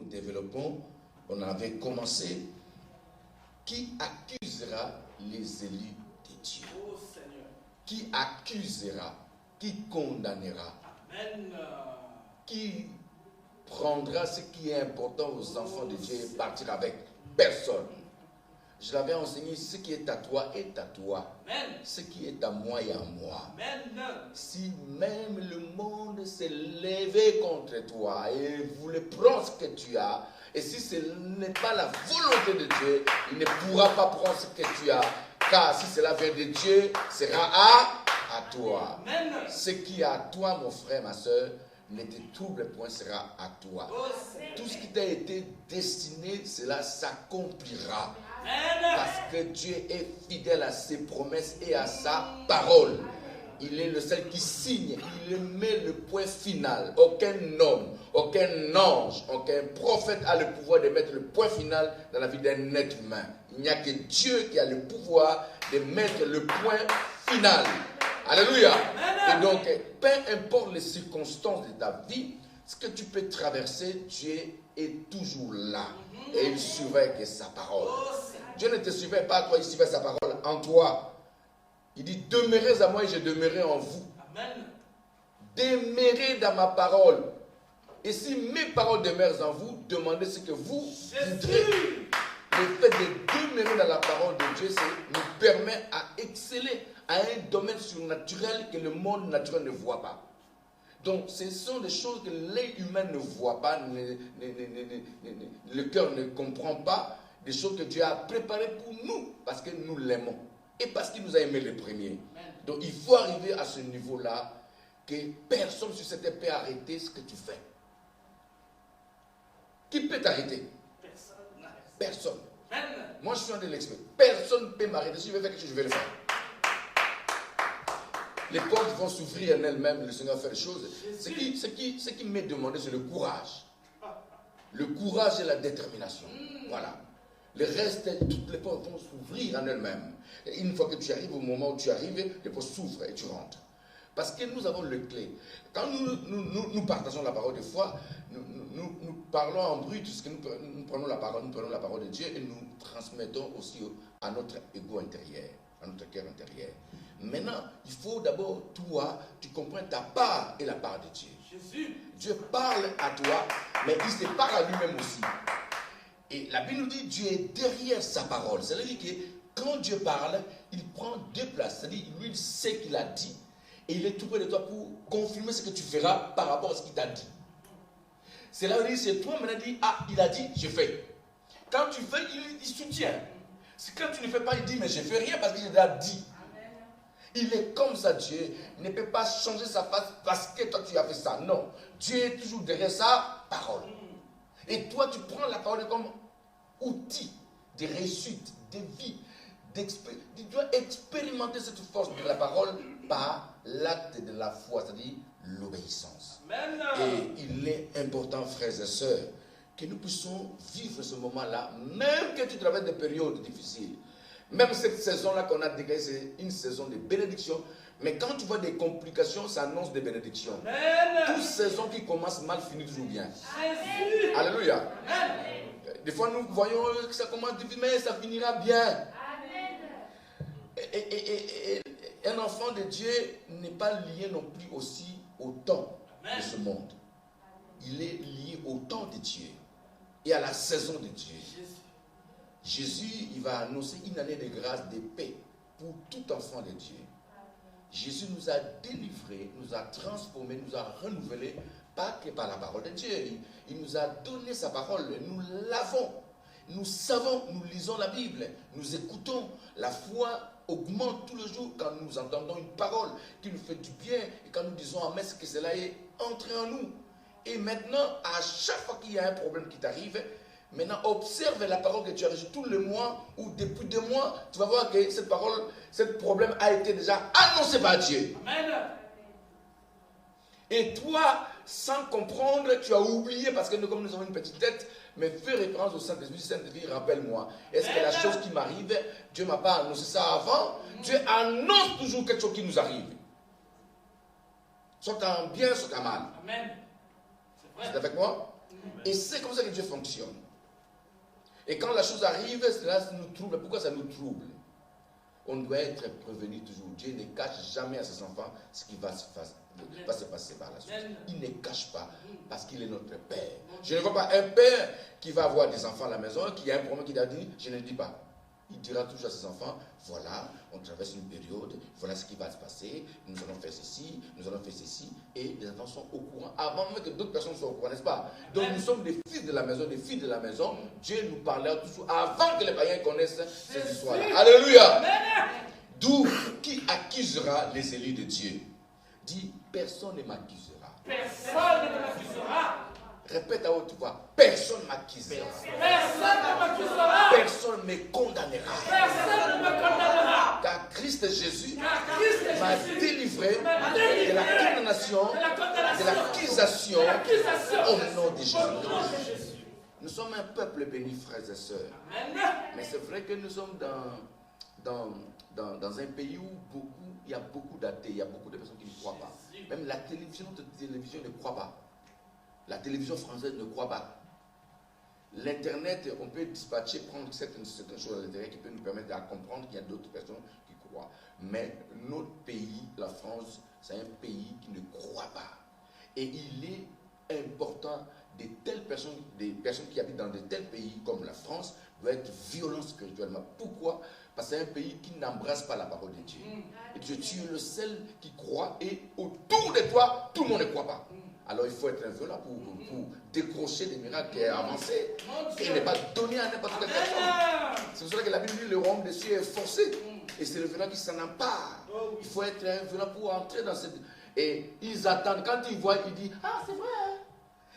développons, on avait commencé, qui accusera les élus de Dieu? Qui accusera? Qui condamnera? Amen. Qui prendra ce qui est important aux enfants de Dieu et partir avec? Personne. Je l'avais enseigné, ce qui est à toi est à toi. Amen. Ce qui est à moi est à moi. Amen. Si même le monde s'est levé contre toi et voulait prendre ce que tu as, et si ce n'est pas la volonté de Dieu, il ne pourra pas prendre ce que tu as. Car si cela vient de Dieu, sera à toi. Amen. Ce qui est à toi, mon frère, ma soeur, ne te trouble point, sera à toi. Tout ce qui t'a été destiné, cela s'accomplira. Parce que Dieu est fidèle à ses promesses et à sa parole. Il est le seul qui signe, il met le point final. Aucun homme, aucun ange, aucun prophète a le pouvoir de mettre le point final dans la vie d'un être humain. Il n'y a que Dieu qui a le pouvoir de mettre le point final. Alléluia. Et donc, peu importe les circonstances de ta vie, ce que tu peux traverser, Dieu est toujours là. Et il surveille sa parole. Dieu ne te surveille pas toi, il surveille sa parole en toi. Il dit, demeurez à moi et je demeurerai en vous. Amen. Demeurez dans ma parole. Et si mes paroles demeurent en vous, demandez ce que vous voudrez. Le fait de demeurer dans la parole de Dieu, ça nous permet à exceller à un domaine surnaturel que le monde naturel ne voit pas. Donc, ce sont des choses que l'œil humain ne voit pas, le cœur ne comprend pas, des choses que Dieu a préparées pour nous, parce que nous l'aimons, et parce qu'il nous a aimés les premiers. Donc, il faut arriver à ce niveau-là, que personne sur cette terre peut arrêter ce que tu fais. Qui peut t'arrêter? Personne. Moi, je suis un de l'expert. Personne ne peut m'arrêter. Si je veux faire quelque chose, je vais le faire. Les portes vont s'ouvrir en elles-mêmes, le Seigneur fait les choses. Ce qui m'est demandé, c'est le courage. Le courage et la détermination. Voilà. Le reste, toutes les portes vont s'ouvrir en elles-mêmes. Et une fois que tu arrives, au moment où tu arrives, les portes s'ouvrent et tu rentres. Parce que nous avons le clé. Quand nous partageons la parole de foi, nous parlons en brut, parce que nous prenons la parole de Dieu et nous transmettons aussi à notre ego intérieur, à notre cœur intérieur. Maintenant, il faut d'abord, toi, tu comprends ta part et la part de Dieu. Jésus. Dieu parle à toi, mais il se parle à lui-même aussi. Et la Bible nous dit, Dieu est derrière sa parole. C'est-à-dire que quand Dieu parle, il prend deux places. C'est-à-dire, lui, il sait qu'il a dit. Et il est tout près de toi pour confirmer ce que tu feras par rapport à ce qu'il t'a dit. C'est là où il dit, c'est toi maintenant dit, ah, il a dit, je fais. Quand tu fais, il soutient. Quand tu ne fais pas, il dit, mais je ne fais rien parce qu'il a dit. Il est comme ça, Dieu. Il ne peut pas changer sa face parce que toi tu as fait ça. Non. Dieu est toujours derrière sa parole. Et toi, tu prends la parole comme outil de réussite, de vie. Tu dois expérimenter cette force de la parole par l'acte de la foi, c'est-à-dire l'obéissance. Et il est important, frères et sœurs, que nous puissions vivre ce moment-là, même que tu traverses des périodes difficiles. Même cette saison-là qu'on a dégagée, c'est une saison de bénédiction. Mais quand tu vois des complications, ça annonce des bénédictions. Toute saison qui commence mal finit toujours bien. Jésus. Alléluia. Amen. Des fois, nous voyons que ça commence difficile, mais ça finira bien. Et un enfant de Dieu n'est pas lié non plus aussi au temps de ce monde. Il est lié au temps de Dieu et à la saison de Dieu. Jésus, il va annoncer une année de grâce, de paix pour tout enfant de Dieu. Jésus nous a délivrés, nous a transformés, nous a renouvelés, pas que par la parole de Dieu. Il nous a donné sa parole, nous l'avons. Nous savons, nous lisons la Bible, nous écoutons. La foi augmente tous les jours quand nous entendons une parole qui nous fait du bien et quand nous disons Amen, que cela est entré en nous. Et maintenant, à chaque fois qu'il y a un problème qui t'arrive, maintenant, observe la parole que tu as reçue tous les mois ou depuis 2 mois. Tu vas voir que cette parole, ce problème a été déjà annoncé par Dieu. Amen. Et toi, sans comprendre, tu as oublié parce que nous, comme nous avons une petite tête, mais fais référence au Saint-Esprit. Saint-Esprit, rappelle-moi. Est-ce que la chose qui m'arrive, Dieu ne m'a pas annoncé ça avant? Dieu annonce toujours quelque chose qui nous arrive. Soit en bien, soit en mal. Amen. C'est avec moi? Et c'est comme ça que Dieu fonctionne. Et quand la chose arrive, cela nous trouble. Pourquoi ça nous trouble? On doit être prévenu toujours. Dieu ne cache jamais à ses enfants ce qui va se passer par la suite. Il ne cache pas parce qu'il est notre Père. Je ne vois pas un père qui va avoir des enfants à la maison, qui a un problème, qui doit dire, je ne dis pas. Il dira toujours à ses enfants, voilà, on traverse une période, voilà ce qui va se passer, nous allons faire ceci, nous allons faire ceci, et les enfants sont au courant, avant même que d'autres personnes soient au courant, n'est-ce pas? Donc nous sommes des fils de la maison, des filles de la maison. Dieu nous parlait toujours avant que les païens connaissent ces histoires-là. Alléluia! D'où qui accusera les élus de Dieu? Dit, personne ne m'accusera. Personne ne m'accusera. Répète à haute voix, personne ne m'accusera. Personne ne m'accusera. Personne ne me condamnera. Personne ne me condamnera. Car Christ Jésus Christ m'a Jésus délivré m'a délivré de la condamnation, de l'accusation au nom de Jésus. Nous sommes un peuple béni, frères et sœurs. Mais c'est vrai que nous sommes dans un pays où il y a beaucoup d'athées, il y a beaucoup de personnes qui ne croient pas. Même la télévision ne croit pas. La télévision française ne croit pas. L'Internet, on peut dispatcher, prendre certaines choses à l'intérieur qui peuvent nous permettre de comprendre qu'il y a d'autres personnes qui croient. Mais notre pays, la France, c'est un pays qui ne croit pas. Et il est important des personnes qui habitent dans de tels pays comme la France doivent être violentes spirituellement. Pourquoi? Parce que c'est un pays qui n'embrasse pas la parole de Dieu. Et Dieu, tu es le seul qui croit et autour de toi, tout le monde ne croit pas. Alors il faut être un violent pour décrocher des miracles et avancer. Et ne pas donner à n'importe quelle personne. C'est pour cela que la Bible dit le royaume des cieux est forcé. Et c'est le violent qui s'en empare. Il faut être un violent pour entrer dans cette... Et ils attendent. Quand ils voient, ils disent, ah c'est vrai.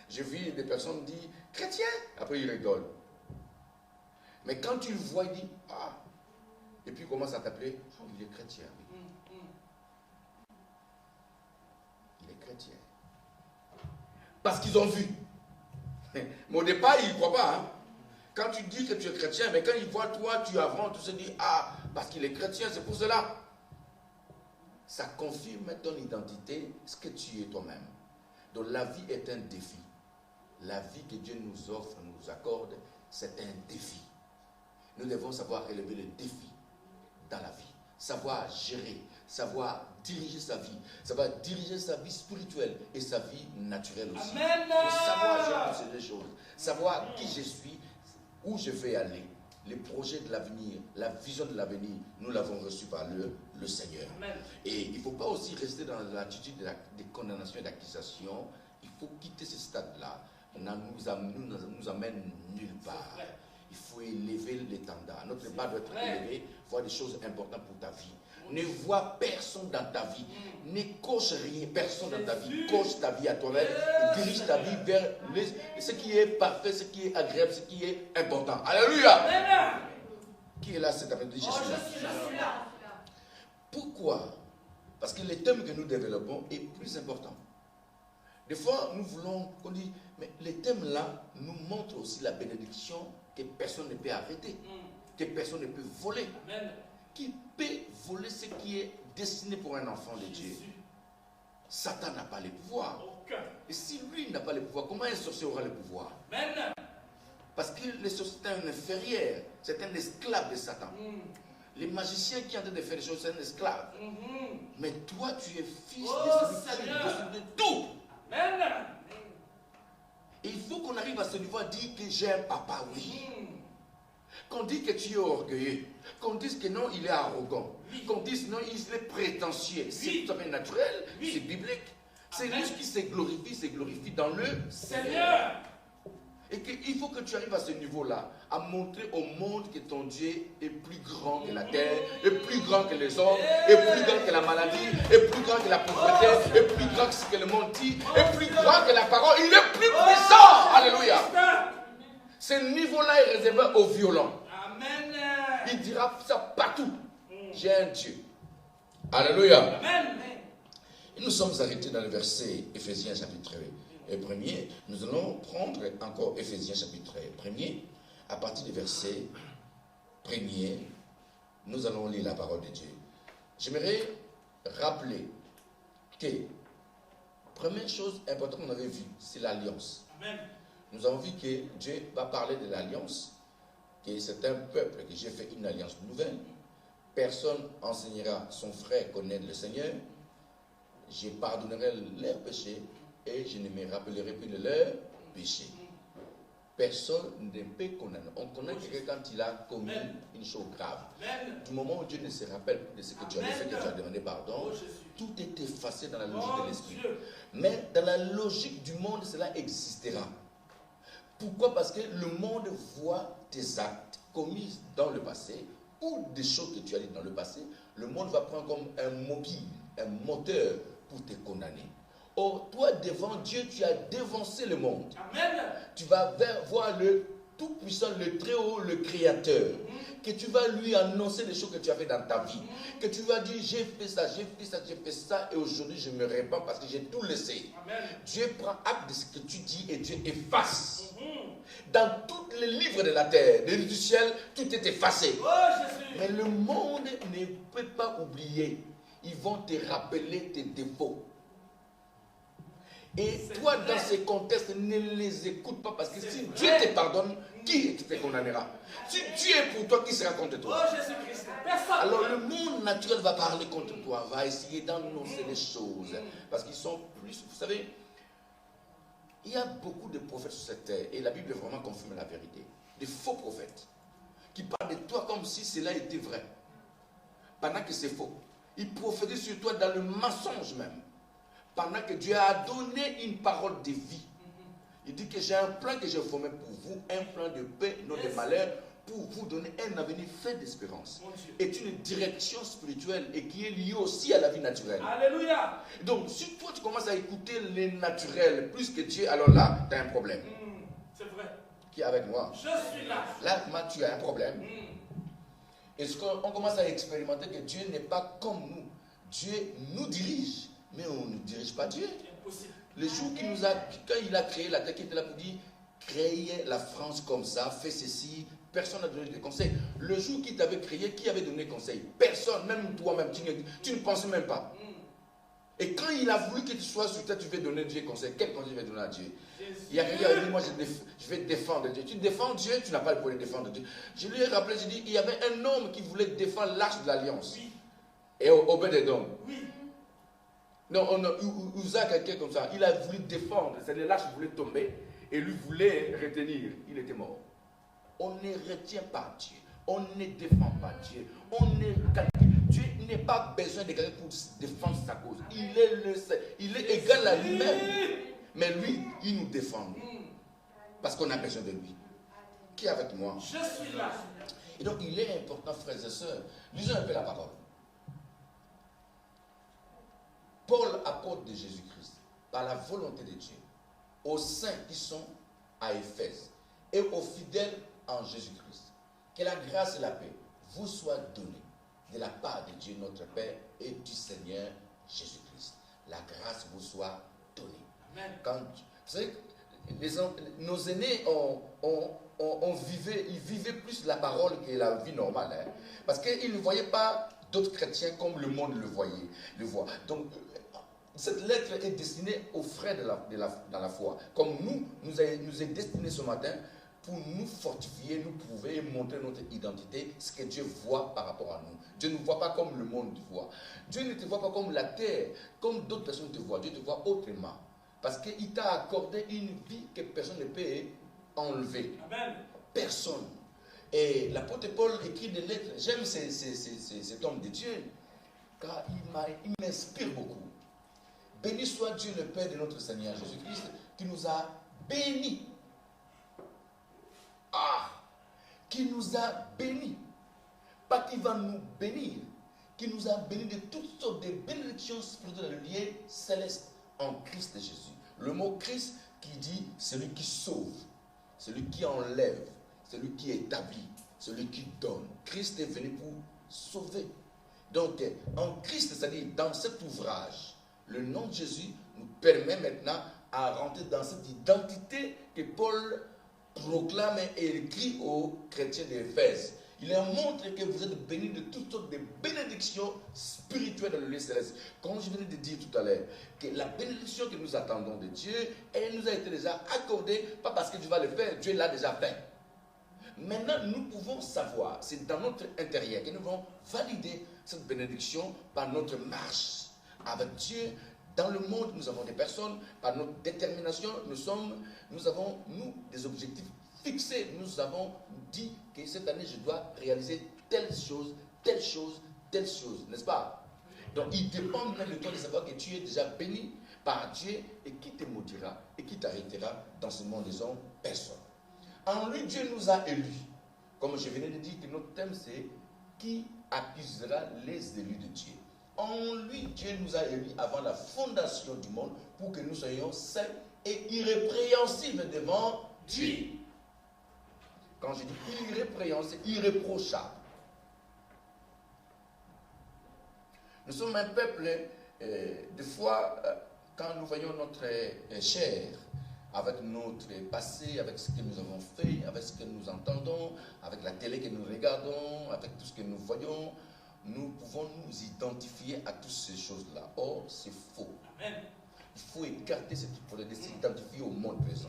J'ai vu des personnes dire, chrétien. Après ils rigolent. Mais quand tu le vois, ils disent, ah. Et puis ils commencent à t'appeler, oh, il est chrétien. Il est chrétien. Parce qu'ils ont vu. Mais au départ, ils ne croient pas. Hein. Quand tu dis que tu es chrétien, mais quand ils voient toi, tu avances, tu se dis, ah, parce qu'il est chrétien, c'est pour cela. Ça confirme ton identité, ce que tu es toi-même. Donc la vie est un défi. La vie que Dieu nous offre, nous accorde, c'est un défi. Nous devons savoir relever le défi dans la vie. Savoir gérer, savoir diriger sa vie, savoir diriger sa vie spirituelle et sa vie naturelle aussi. Amen. Savoir gérer toutes ces deux choses. Savoir qui je suis, où je vais aller. Les projets de l'avenir, la vision de l'avenir, nous l'avons reçu par le Seigneur. Amen. Et il ne faut pas aussi rester dans l'attitude de condamnation et d'accusation. Il faut quitter ce stade-là. Nous amène nulle part. Il faut élever l'étendard. Notre débat doit être élevé, voir des choses importantes pour ta vie. Ne vois personne dans ta vie. Ne coche rien, personne dans ta vie. Coche ta vie à toi-même et dirige ta vie vers ce qui est parfait, ce qui est agréable, ce qui est important. Alléluia! Qui est là cet après-midi? Je suis là. Pourquoi? Parce que le thème que nous développons est plus important. Des fois, nous voulons qu'on dise, mais les thèmes là nous montrent aussi la bénédiction que personne ne peut arrêter, que personne ne peut voler. Amen. Qui peut voler ce qui est destiné pour un enfant de Dieu? Satan n'a pas le pouvoir. Et si lui n'a pas le pouvoir, comment un sorcier aura le pouvoir? Amen. Parce que le sorcier est un inférieur, c'est un esclave de Satan. Les magiciens qui ont en train de faire des choses, c'est un esclave. Mais toi, tu es fils de celui qui est au-dessus de tout. Amen. Et il faut qu'on arrive à ce niveau à dire que j'ai un papa, oui. Qu'on dise que tu es orgueilleux. Qu'on dise que non, il est arrogant. Qu'on dise non, il est prétentieux. C'est tout à fait naturel, c'est biblique. C'est lui qui se glorifie dans le Seigneur. Et qu'il faut que tu arrives à ce niveau-là, à montrer au monde que ton Dieu est plus grand que la terre, est plus grand que les hommes, est plus grand que la maladie, est plus grand que la pauvreté, est plus grand que ce que le monde dit, est plus grand que la parole. Il est plus puissant. Alléluia. Ce niveau-là est réservé aux violents. Amen. Il dira ça partout. J'ai un Dieu. Alléluia. Amen. Et nous sommes arrêtés dans le verset Éphésiens chapitre 1er. Nous allons prendre encore Éphésiens chapitre 1er. À partir du verset 1er, nous allons lire la parole de Dieu. J'aimerais rappeler que première chose importante qu'on avait vue, c'est l'alliance. Amen. nous avons vu que Dieu va parler de l'alliance, que c'est un peuple, que j'ai fait une alliance nouvelle. Personne enseignera son frère connaître le Seigneur. Je pardonnerai leurs péchés et je ne me rappellerai plus de leurs péchés. Personne ne peut condamner. On connaît quelqu'un quand il a commis une chose grave. Du moment où Dieu ne se rappelle plus de ce que tu as fait, que tu as demandé pardon, tout est effacé dans la logique de l'esprit. Mais dans la logique du monde, cela existera. Pourquoi? Parce que le monde voit tes actes commis dans le passé ou des choses que tu as dites dans le passé. Le monde va prendre comme un mobile, un moteur pour te condamner. Or, toi, devant Dieu, tu as dévancé le monde. Amen. Tu vas voir le Tout-Puissant, le Très-Haut, le Créateur. Que tu vas lui annoncer les choses que tu as fait dans ta vie. Que tu vas dire, j'ai fait ça, j'ai fait ça, j'ai fait ça, et aujourd'hui je me répands parce que j'ai tout laissé. Amen. Dieu prend acte de ce que tu dis et Dieu efface. Dans tous les livres de la terre, du ciel, tout est effacé. Oh, Jésus. Mais le monde ne peut pas oublier. Ils vont te rappeler tes défauts. Et toi, dans ces contextes, ne les écoute pas parce que si Dieu te pardonne, qui te condamnera? Si Dieu est pour toi, qui sera contre toi? Oh, Jésus-Christ. Personne. Alors le monde naturel va parler contre toi, va essayer d'annoncer les choses. Parce qu'ils sont plus, vous savez, il y a beaucoup de prophètes sur cette terre, et la Bible vraiment confirme la vérité. Des faux prophètes, qui parlent de toi comme si cela était vrai, pendant que c'est faux. Ils prophétisent sur toi dans le mensonge même. Pendant que Dieu a donné une parole de vie. Il dit que j'ai un plan que j'ai formé pour vous, un plan de paix, non de malheur, pour vous donner un avenir fait d'espérance. C'est une direction spirituelle et qui est liée aussi à la vie naturelle. Alléluia. Donc, si toi tu commences à écouter les naturels plus que Dieu, alors là, tu as un problème. C'est vrai. Qui est avec moi? Je suis là. Là, tu as un problème. Est-ce qu'on commence à expérimenter que Dieu n'est pas comme nous? Dieu nous dirige. Mais on ne dirige pas Dieu. Impossible. Le jour qu'il nous a, quand il a créé la terre, qui était là pour dire, créez la France comme ça, fais ceci, personne n'a donné de conseils. Le jour qu'il t'avait créé, qui avait donné conseil? Personne, même toi-même, tu ne pensais même pas. Et quand il a voulu que tu sois sur terre, tu veux donner Dieu conseil. Quel conseil tu veux donner à Dieu? Il y a quelqu'un qui a dit, moi je vais défendre Dieu. Tu défends Dieu, tu n'as pas le pouvoir de défendre Dieu. Je lui ai rappelé, j'ai dit, il y avait un homme qui voulait défendre l'arche de l'alliance. Oui. Et Obed-Edom. Oui. Non, on a Uza, quelqu'un comme ça, il a voulu défendre, c'est-à-dire l'arche voulait tomber, et lui voulait retenir, il était mort. On ne retient pas Dieu, on ne défend pas Dieu, Dieu n'a pas besoin de quelqu'un pour défendre sa cause, il est égal à lui-même, mais lui, il nous défend, parce qu'on a besoin de lui. Qui est avec moi? Je suis là. Et donc il est important, frères et sœurs, lisons un peu la parole. Paul, apôtre de Jésus-Christ, par la volonté de Dieu, aux saints qui sont à Éphèse et aux fidèles en Jésus-Christ, que la grâce et la paix vous soient données de la part de Dieu notre Père et du Seigneur Jésus-Christ. La grâce vous soit donnée. Amen. Quand, vous savez, nos aînés ils vivaient plus la parole que la vie normale. Hein, parce qu'ils ne voyaient pas d'autres chrétiens comme le monde le voit. Donc, cette lettre est destinée aux frères dans la foi. Comme nous est destinée ce matin pour nous fortifier, nous prouver et montrer notre identité, ce que Dieu voit par rapport à nous. Dieu ne voit pas comme le monde voit. Dieu ne te voit pas comme la terre, comme d'autres personnes te voient. Dieu te voit autrement. Parce qu'il t'a accordé une vie que personne ne peut enlever. Amen. Personne. Et l'apôtre Paul écrit des lettres. J'aime cet homme de Dieu, car il m'inspire beaucoup. Béni soit Dieu le Père de notre Seigneur Jésus-Christ, qui nous a bénis. Qui nous a bénis. Pas qu'il va nous bénir, qui nous a bénis de toutes sortes de bénédictions spirituelles liées célestes en Christ Jésus. Le mot Christ qui dit celui qui sauve, celui qui enlève, celui qui établit, celui qui donne. Christ est venu pour sauver. Donc, en Christ, c'est-à-dire dans cet ouvrage, le nom de Jésus nous permet maintenant à rentrer dans cette identité que Paul proclame et écrit aux chrétiens d'Éphèse. Il montre que vous êtes bénis de toutes sortes de bénédictions spirituelles dans le lieu céleste. Comme je venais de dire tout à l'heure, que la bénédiction que nous attendons de Dieu, elle nous a été déjà accordée, pas parce que Dieu va le faire, Dieu l'a déjà fait. Maintenant, nous pouvons savoir, c'est dans notre intérieur que nous allons valider cette bénédiction par notre marche avec Dieu. Dans le monde, nous avons des personnes, par notre détermination, nous avons des objectifs fixés. Nous avons dit que cette année, je dois réaliser telle chose, telle chose, telle chose, n'est-ce pas? Donc, il dépend même de toi de savoir que tu es déjà béni par Dieu et qui te maudira et qui t'arrêtera dans ce monde des hommes, personne. En lui, Dieu nous a élus. Comme je venais de dire que notre thème, c'est qui accusera les élus de Dieu. En lui, Dieu nous a élus avant la fondation du monde pour que nous soyons saints et irrépréhensibles devant Dieu. Quand je dis irrépréhensible, irréprochable. Nous sommes un peuple, des fois, quand nous voyons notre chair, avec notre passé, avec ce que nous avons fait, avec ce que nous entendons, avec la télé que nous regardons, avec tout ce que nous voyons, nous pouvons nous identifier à toutes ces choses-là. Or, c'est faux. Amen. Il faut écarter cette hypothèse de s'identifier au monde présent.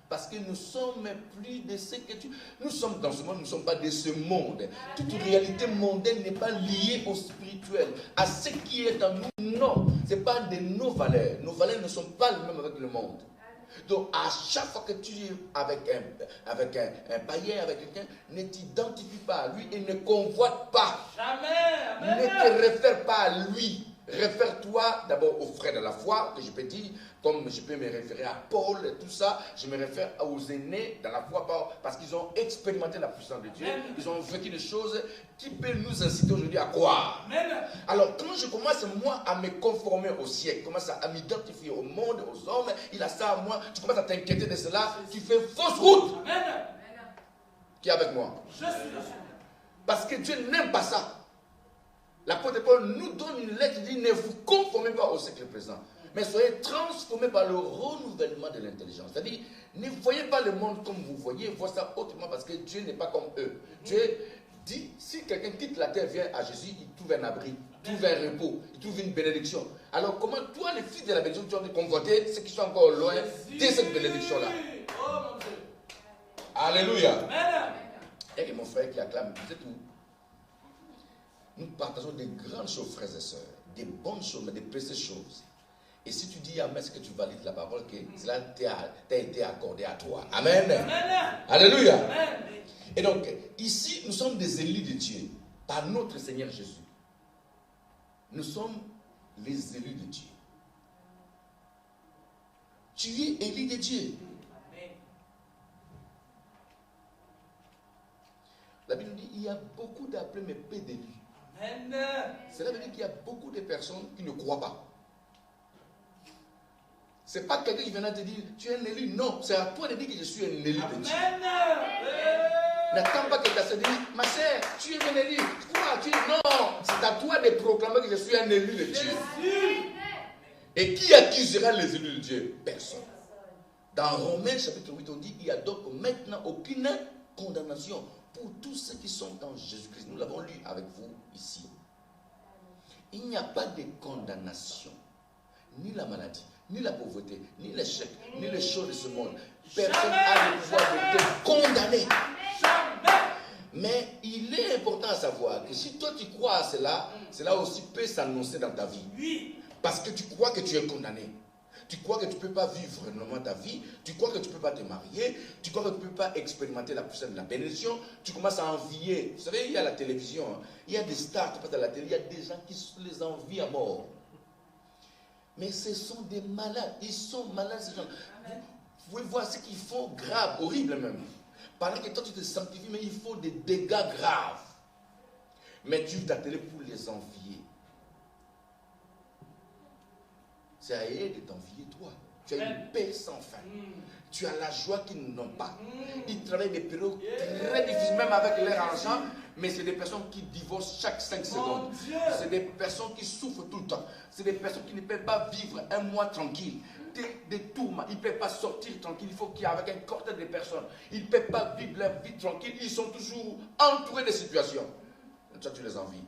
Parce que nous sommes plus de ce que tu... Nous sommes dans ce monde, nous ne sommes pas de ce monde. Toute réalité mondaine n'est pas liée au spirituel, à ce qui est en nous. Non, ce n'est pas de nos valeurs. Nos valeurs ne sont pas les mêmes avec le monde. Donc, à chaque fois que tu es avec un païen, avec quelqu'un, ne t'identifie pas à lui et ne convoite pas. Jamais. Amen. Ne te réfère pas à lui. Réfère-toi d'abord aux frères de la foi, que je peux dire, comme je peux me référer à Paul et tout ça, je me réfère aux aînés dans la foi parce qu'ils ont expérimenté la puissance de Dieu. Amen. Ils ont vécu des choses qui peuvent nous inciter aujourd'hui à croire. Amen. Alors quand je commence moi à me conformer au siècle, commence à m'identifier au monde, aux hommes, il a ça à moi, tu commences à t'inquiéter de cela, tu fais fausse route. Amen. Qui est avec moi? Je suis là. Parce que Dieu n'aime pas ça. L'apôtre Paul nous donne une lettre qui dit ne vous conformez pas au siècle présent, mais soyez transformés par le renouvellement de l'intelligence. C'est-à-dire, ne voyez pas le monde comme vous voyez, voyez ça autrement parce que Dieu n'est pas comme eux. Dieu dit, si quelqu'un quitte la terre, vient à Jésus, il trouve un abri, il trouve un repos, il trouve une bénédiction. Alors comment toi, les fils de la bénédiction, tu as convoité ceux qui sont encore loin de cette bénédiction-là? Oh mon Dieu! Alléluia! Il y a mon frère qui acclame, c'est tout. Nous partageons des grandes choses, frères et sœurs, des bonnes choses, mais des précieuses choses. Et si tu dis Amen, c'est que tu valides la parole, que cela t'a été accordé à toi. Amen. Amen. Alléluia. Amen. Et donc, ici, nous sommes des élus de Dieu, par notre Seigneur Jésus. Nous sommes les élus de Dieu. Tu es élu de Dieu. Amen. La Bible dit il y a beaucoup d'appelés, mais peu d'élus. Cela veut dire qu'il y a beaucoup de personnes qui ne croient pas. Ce n'est pas quelqu'un qui vient te dire tu es un élu. Non, c'est à toi de dire que je suis un élu de Dieu. N'attends pas que ta sœur dise ma sœur, tu es un élu. Quoi? Non, c'est à toi de proclamer que je suis un élu de Dieu. Et qui accusera les élus de Dieu? Personne. Dans Romains chapitre 8, on dit il n'y a donc maintenant aucune condamnation pour tous ceux qui sont en Jésus-Christ. Nous l'avons lu avec vous ici. Il n'y a pas de condamnation. Ni la maladie, ni la pauvreté, ni l'échec, ni les choses de ce monde. Personne n'a le pouvoir de te condamner. Mais il est important à savoir que si toi tu crois à cela, cela aussi peut s'annoncer dans ta vie. Parce que tu crois que tu es condamné. Tu crois que tu ne peux pas vivre normalement ta vie. Tu crois que tu ne peux pas te marier. Tu crois que tu ne peux pas expérimenter la puissance de la bénédiction. Tu commences à envier. Vous savez, il y a la télévision. Il y a des stars qui passent à la télé. Il y a des gens qui les envient à mort. Mais ce sont des malades. Ils sont malades, ces gens. Vous pouvez voir ce qu'ils font grave, horrible même. Pendant que toi tu te sanctifies, mais il faut des dégâts graves. Mais tu ta télé pour les envier. C'est à eux de t'envier, toi. Tu as une paix sans fin. Tu as la joie qu'ils n'ont pas. Ils travaillent des périodes très difficiles, même avec leur argent, mais c'est des personnes qui divorcent chaque 5 secondes. C'est des personnes qui souffrent tout le temps. C'est des personnes qui ne peuvent pas vivre un mois tranquille. affronter des tourments. Il ne peut pas sortir tranquille. Il faut qu'il y ait avec un cortège de personnes. Il ne peut pas vivre leur vie tranquille. Ils sont toujours entourés de situations. Et toi, tu les envies.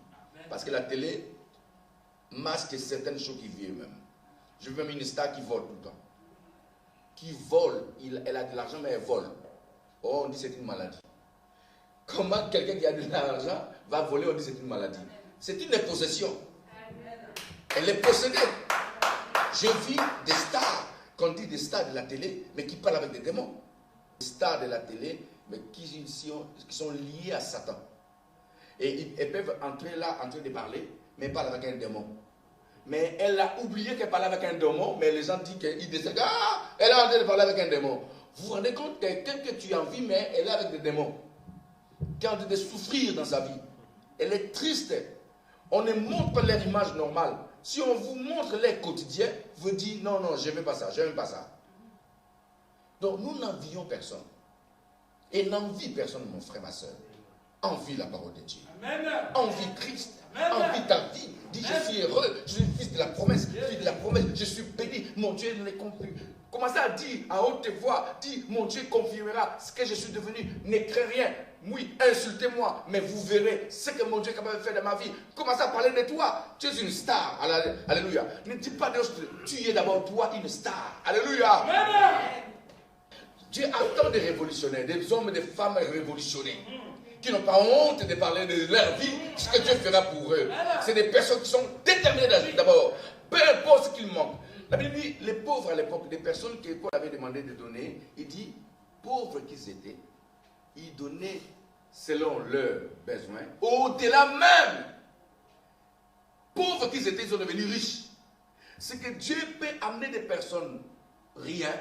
Parce que la télé masque certaines choses qu'ils vivent eux-mêmes. Je veux même une star qui vole tout le temps. Qui vole. Elle a de l'argent, mais elle vole. Oh, on dit c'est une maladie. Comment quelqu'un qui a de l'argent va voler, on dit c'est une maladie. C'est une possession. Elle est possédée. Je vis des stars, qu'on dit des stars de la télé, mais qui parlent avec des démons. Des stars de la télé, mais qui sont liés à Satan. Et elles peuvent entrer là en train de parler, mais elles parlent avec un démon. Mais elle a oublié qu'elle parlait avec un démon, mais les gens disent qu'ils disent ah, elle est en train de parler avec un démon. Vous vous rendez compte, quelqu'un que tu envies, mais elle est avec des démons. Qui est en train de souffrir dans sa vie. Elle est triste. On ne montre pas leur image normale. Si on vous montre leur quotidien, vous dites non, non, je ne veux pas ça, je n'aime pas ça. Donc nous n'envions personne. Et n'envie personne, mon frère, ma soeur. Envie la parole de Dieu. Amen. Envie Christ. Amen. Envie ta vie. Dis je suis heureux, je suis fils de la promesse, fils de la promesse, je suis béni. Mon Dieu ne les confirme. Commencez à dire à haute voix, dis mon Dieu confirmera ce que je suis devenu. Ne crains rien. Oui, insultez-moi, mais vous verrez ce que mon Dieu est capable de faire dans ma vie. Commencez à parler de toi. Tu es une star. Alléluia. Ne dis pas de tu es d'abord toi une star. Alléluia. Amen. Dieu attend des révolutionnaires, des hommes et des femmes révolutionnés, qui n'ont pas honte de parler de leur vie, ce que Dieu fera pour eux. C'est des personnes qui sont déterminées d'abord, peu importe ce qu'ils manquent. La Bible dit, les pauvres à l'époque, des personnes que Paul avait demandé de donner, il dit, pauvres qu'ils étaient, ils donnaient selon leurs besoins, au-delà même. Pauvres qu'ils étaient, ils sont devenus riches. C'est que Dieu peut amener des personnes rien,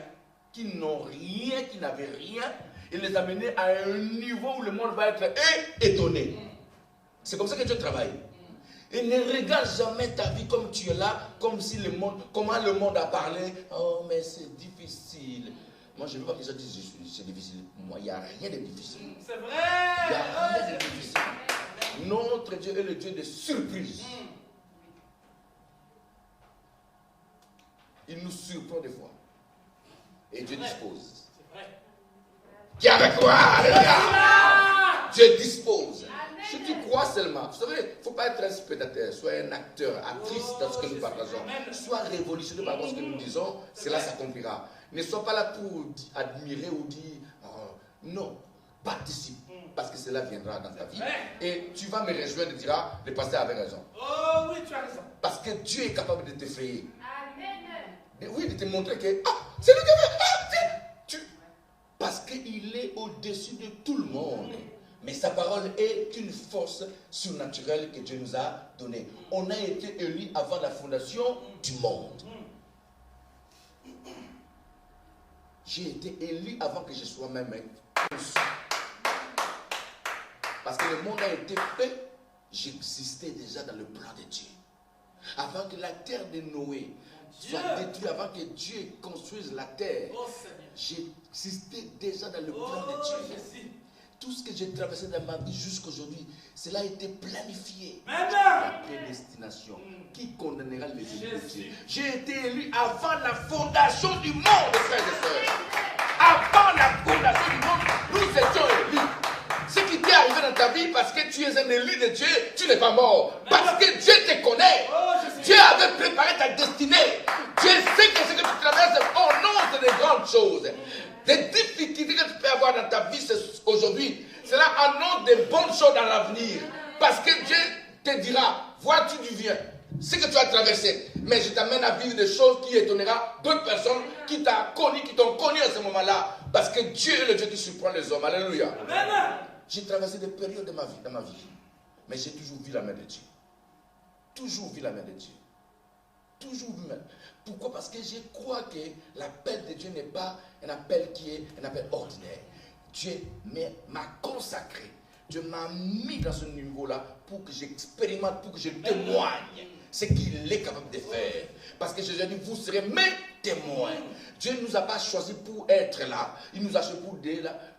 qui n'ont rien, qui n'avaient rien, et les amener à un niveau où le monde va être étonné. C'est comme ça que Dieu travaille. Et ne regarde jamais ta vie comme tu es là, comme si le monde, comment le monde a parlé. Oh, mais c'est difficile. Moi, je ne veux pas que les gens disent c'est difficile. Moi, il n'y a rien de difficile. C'est vrai. Il n'y a rien de difficile. Notre Dieu est le Dieu des surprises. Il nous surprend des fois. Et Dieu dispose. C'est vrai. Qui est avec moi? Alléluia. Dieu dispose. Si tu crois seulement, vous savez, il ne faut pas être un spectateur, sois un acteur, actrice dans ce que nous partageons. Sois révolutionné par ce que nous disons, cela s'accomplira. Ne sois pas là pour admirer ou dire non, participe, parce que cela viendra dans ta vie. Et tu vas me rejoindre et diras, le pasteur avait raison. Oh oui, tu as raison. Parce que Dieu est capable de t'effrayer. Amen. Oui, de te montrer que c'est le Dieu. Parce qu'il est au-dessus de tout le monde. Mais sa parole est une force surnaturelle que Dieu nous a donnée. On a été élus avant la fondation du monde. J'ai été élu avant que je sois même conçu. Parce que le monde a été fait, j'existais déjà dans le plan de Dieu. Avant que la terre de Noé soit détruite, avant que Dieu construise la terre, Oh Seigneur. j'existais déjà dans le plan de Dieu. Jésus. Tout ce que j'ai traversé dans ma vie jusqu'aujourd'hui, cela a été planifié. Amen. La prédestination. Qui condamnera les élus de Dieu? J'ai été élu avant la fondation du monde, frères et sœurs. Avant la fondation du monde, nous étions élus. Ce qui t'est arrivé dans ta vie, parce que tu es un élu de Dieu, tu n'es pas mort. Parce que Dieu te connaît. Dieu avait préparé ta destinée. Dieu sait que ce que tu traverses, oh non, c'est des grandes choses. Des difficultés que tu peux avoir dans ta vie aujourd'hui, cela annonce des bonnes choses dans l'avenir. Parce que Dieu te dira, vois-tu du bien, ce que tu as traversé, mais je t'amène à vivre des choses qui étonneront d'autres personnes qui t'ont connu à ce moment-là. Parce que Dieu est le Dieu qui surprend les hommes. Alléluia. Amen. J'ai traversé des périodes de dans ma vie, mais j'ai toujours vu la main de Dieu. Toujours vu la main de Dieu. Toujours vu. Pourquoi? Parce que je crois que l'appel de Dieu n'est pas un appel qui est un appel ordinaire. Dieu m'a consacré Dieu m'a mis dans ce niveau-là pour que j'expérimente, pour que je témoigne ce qu'il est capable de faire. Parce que Jésus a dit, vous serez mes témoins. Dieu ne nous a pas choisis pour être là. Il nous a choisis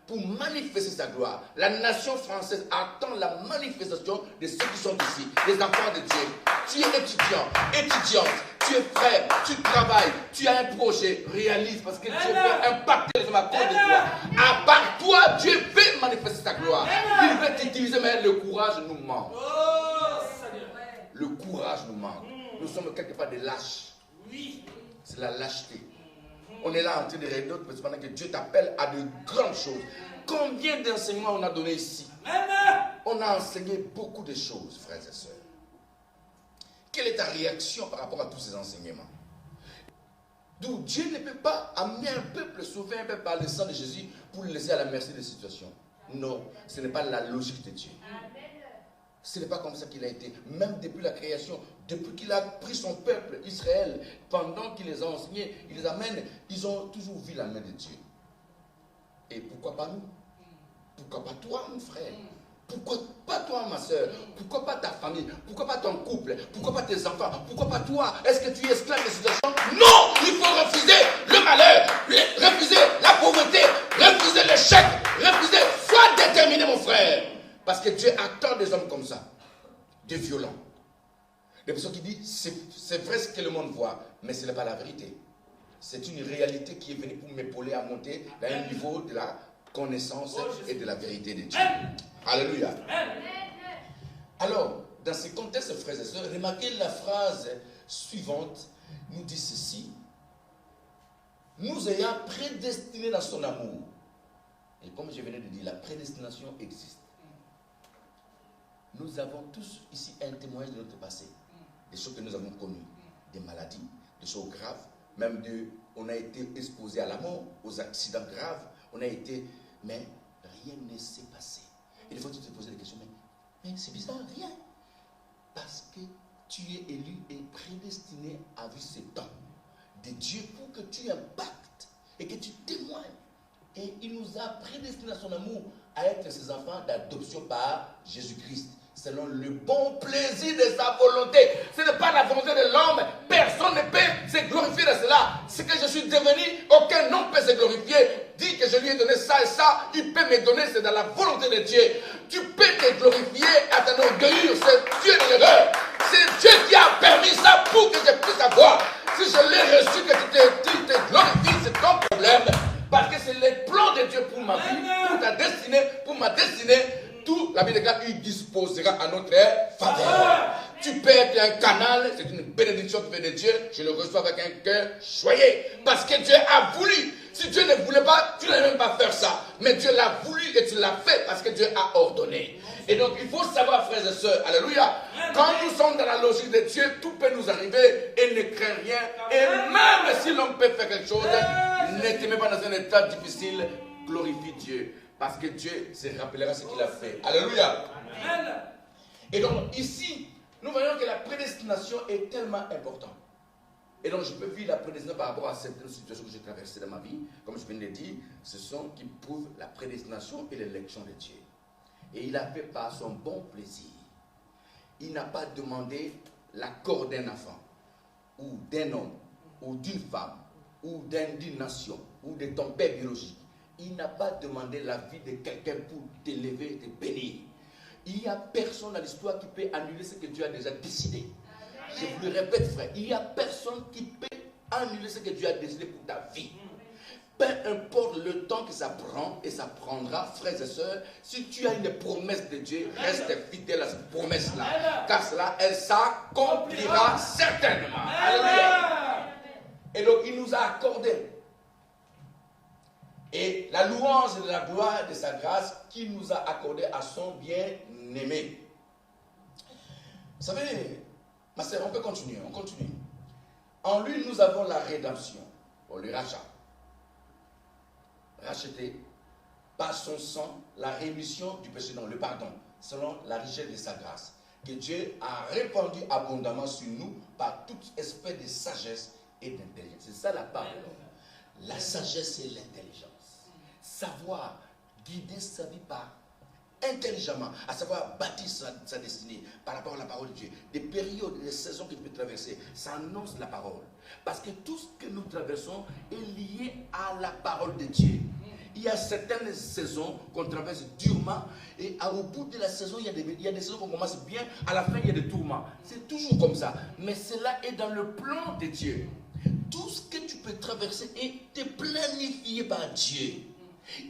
pour manifester sa gloire. La nation française attend la manifestation de ceux qui sont ici, les enfants de Dieu. Tu es étudiant, étudiante, tu es frère, tu travailles, tu as un projet, réalise parce que Dieu veut impacter les hommes à cause de toi. À part toi, Dieu veut manifester sa gloire. Il veut t'utiliser, mais le courage nous manque. Le courage nous manque. Nous sommes quelque part des lâches. C'est la lâcheté. On est là en train de rêver d'autres, pendant que Dieu t'appelle à de grandes choses. Combien d'enseignements on a donné ici? On a enseigné beaucoup de choses, frères et sœurs. Quelle est ta réaction par rapport à tous ces enseignements? D'où Dieu ne peut pas amener un peuple, sauver un peuple par le sang de Jésus pour le laisser à la merci des situations. Non, ce n'est pas la logique de Dieu. Ce n'est pas comme ça qu'il a été. Même depuis la création, depuis qu'il a pris son peuple, Israël, pendant qu'il les a enseignés, il les amène, ils ont toujours vu la main de Dieu. Et pourquoi pas nous? Pourquoi pas toi, mon frère? Pourquoi pas toi, ma soeur? Pourquoi pas ta famille? Pourquoi pas ton couple? Pourquoi pas tes enfants? Pourquoi pas toi? Est-ce que tu es esclave de situation? Non! Il faut refuser le malheur, refuser la pauvreté, refuser l'échec, refuser. Sois déterminé, mon frère. Parce que Dieu attend des hommes comme ça, des violents. Des personnes qui disent, c'est vrai ce que le monde voit, mais ce n'est pas la vérité. C'est une réalité qui est venue pour m'épauler à monter dans un niveau de la connaissance et de la vérité de Dieu. Alléluia. Alors, dans ce contexte, frères et sœurs, remarquez la phrase suivante, nous dit ceci. Nous ayant prédestinés dans son amour. Et comme je venais de dire, la prédestination existe. Nous avons tous ici un témoignage de notre passé. Des choses que nous avons connues. Des maladies, des choses graves. Même on a été exposé à la mort, aux accidents graves. On a été... Mais rien ne s'est passé. Et des fois, tu te poses des questions. Mais c'est bizarre, rien. Parce que tu es élu et prédestiné à vivre ce temps de Dieu pour que tu impactes et que tu témoignes. Et il nous a prédestinés à son amour à être ses enfants d'adoption par Jésus-Christ, selon le bon plaisir de sa volonté. Ce n'est pas la volonté de l'homme. Personne ne peut se glorifier de cela. Ce que je suis devenu, aucun homme peut se glorifier. Dit que je lui ai donné ça et ça, il peut me donner, c'est dans la volonté de Dieu. Tu peux te glorifier à ton orgueil, c'est Dieu de l'erreur. C'est Dieu qui a permis ça pour que je puisse avoir. Si je l'ai reçu, que tu te glorifies, c'est ton problème. Parce que c'est le plan de Dieu pour ma vie, pour ta destinée, pour ma destinée. Tout, la Bible déclare, il disposera à notre faveur. Tu peux être un canal, c'est une bénédiction qui vient de Dieu. Je le reçois avec un cœur joyeux. Parce que Dieu a voulu. Si Dieu ne voulait pas, tu n'allais même pas faire ça. Mais Dieu l'a voulu et tu l'as fait parce que Dieu a ordonné. Et donc, il faut savoir, frères et sœurs, alléluia, quand nous sommes dans la logique de Dieu, tout peut nous arriver et ne crains rien. Et même si l'homme peut faire quelque chose, ne te mets pas dans un état difficile, glorifie Dieu. Parce que Dieu se rappellera ce qu'il a fait. Alléluia. Et donc, ici, nous voyons que la prédestination est tellement importante. Et donc, je peux vivre la prédestination par rapport à certaines situations que j'ai traversées dans ma vie. Comme je viens de le dire, ce sont qui prouvent la prédestination et l'élection de Dieu. Et il a fait par son bon plaisir. Il n'a pas demandé l'accord d'un enfant, ou d'un homme, ou d'une femme, ou d'une nation, ou de ton père biologique. Il n'a pas demandé la vie de quelqu'un pour t'élever, te bénir. Il n'y a personne dans l'histoire qui peut annuler ce que Dieu a déjà décidé. Je vous le répète, frère, il n'y a personne qui peut annuler ce que Dieu a décidé pour ta vie. Peu importe le temps que ça prend, et ça prendra, frères et sœurs, si tu as une promesse de Dieu, reste fidèle à cette promesse-là. Car cela, elle s'accomplira certainement. Alléluia. Et donc, il nous a accordé. Et la louange et la gloire de sa grâce qu'il nous a accordé à son bien-aimé. Vous savez, ma sœur, on peut continuer, on continue. En lui, nous avons la rédemption, le rachat. Racheté par son sang, la rémission du péché, non, le pardon, selon la richesse de sa grâce, que Dieu a répandu abondamment sur nous par toute espèce de sagesse et d'intelligence. C'est ça la parole. La sagesse et l'intelligence. Savoir guider sa vie par intelligemment, à savoir bâtir sa destinée par rapport à la parole de Dieu. Des périodes, des saisons que tu peux traverser, ça annonce la parole. Parce que tout ce que nous traversons est lié à la parole de Dieu. Il y a certaines saisons qu'on traverse durement et au bout de la saison, il y a des saisons qu'on commence bien, à la fin, il y a des tourments. C'est toujours comme ça. Mais cela est dans le plan de Dieu. Tout ce que tu peux traverser est planifié par Dieu.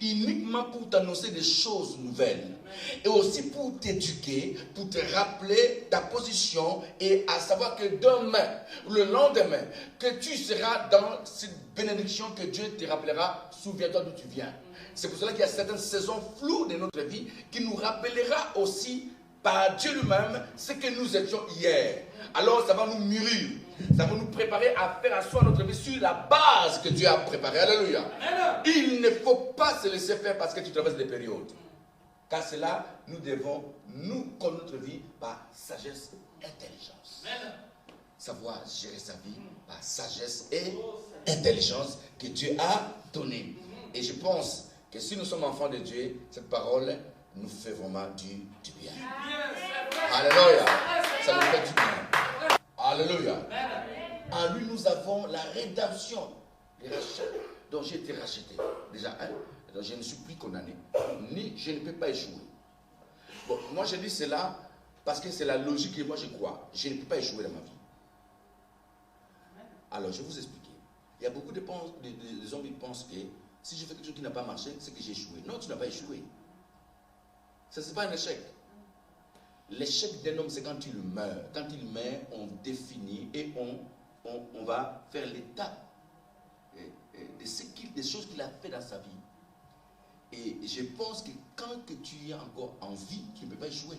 Uniquement pour t'annoncer des choses nouvelles. Et aussi pour t'éduquer, pour te rappeler ta position et à savoir que demain, le lendemain, que tu seras dans cette bénédiction que Dieu te rappellera, souviens-toi d'où tu viens. C'est pour cela qu'il y a certaines saisons floues de notre vie qui nous rappellera aussi par Dieu lui-même ce que nous étions hier. Alors ça va nous mûrir. Ça va nous préparer à faire asseoir notre vie sur la base que Dieu a préparée. Alléluia. Il ne faut pas se laisser faire parce que tu traverses des périodes. Car cela, nous devons nous connaître notre vie par sagesse et intelligence. Savoir gérer sa vie par sagesse et intelligence que Dieu a donnée. Et je pense que si nous sommes enfants de Dieu, cette parole nous fait vraiment du bien. Alléluia. Ça nous fait du bien. Alléluia. En lui, nous avons la rédemption, les rachats, dont j'ai été racheté. Déjà, donc je ne suis plus condamné, ni je ne peux pas échouer. Bon, moi, je dis cela parce que c'est la logique et moi, je crois. Je ne peux pas échouer dans ma vie. Alors, je vais vous expliquer. Il y a beaucoup de hommes qui pensent que si je fais quelque chose qui n'a pas marché, c'est que j'ai échoué. Non, tu n'as pas échoué. Ça, ce n'est pas un échec. L'échec d'un homme, c'est quand il meurt. Quand il meurt, on définit et on va faire l'état des choses qu'il a fait dans sa vie. Et je pense que quand que tu es encore en vie, tu ne peux pas échouer.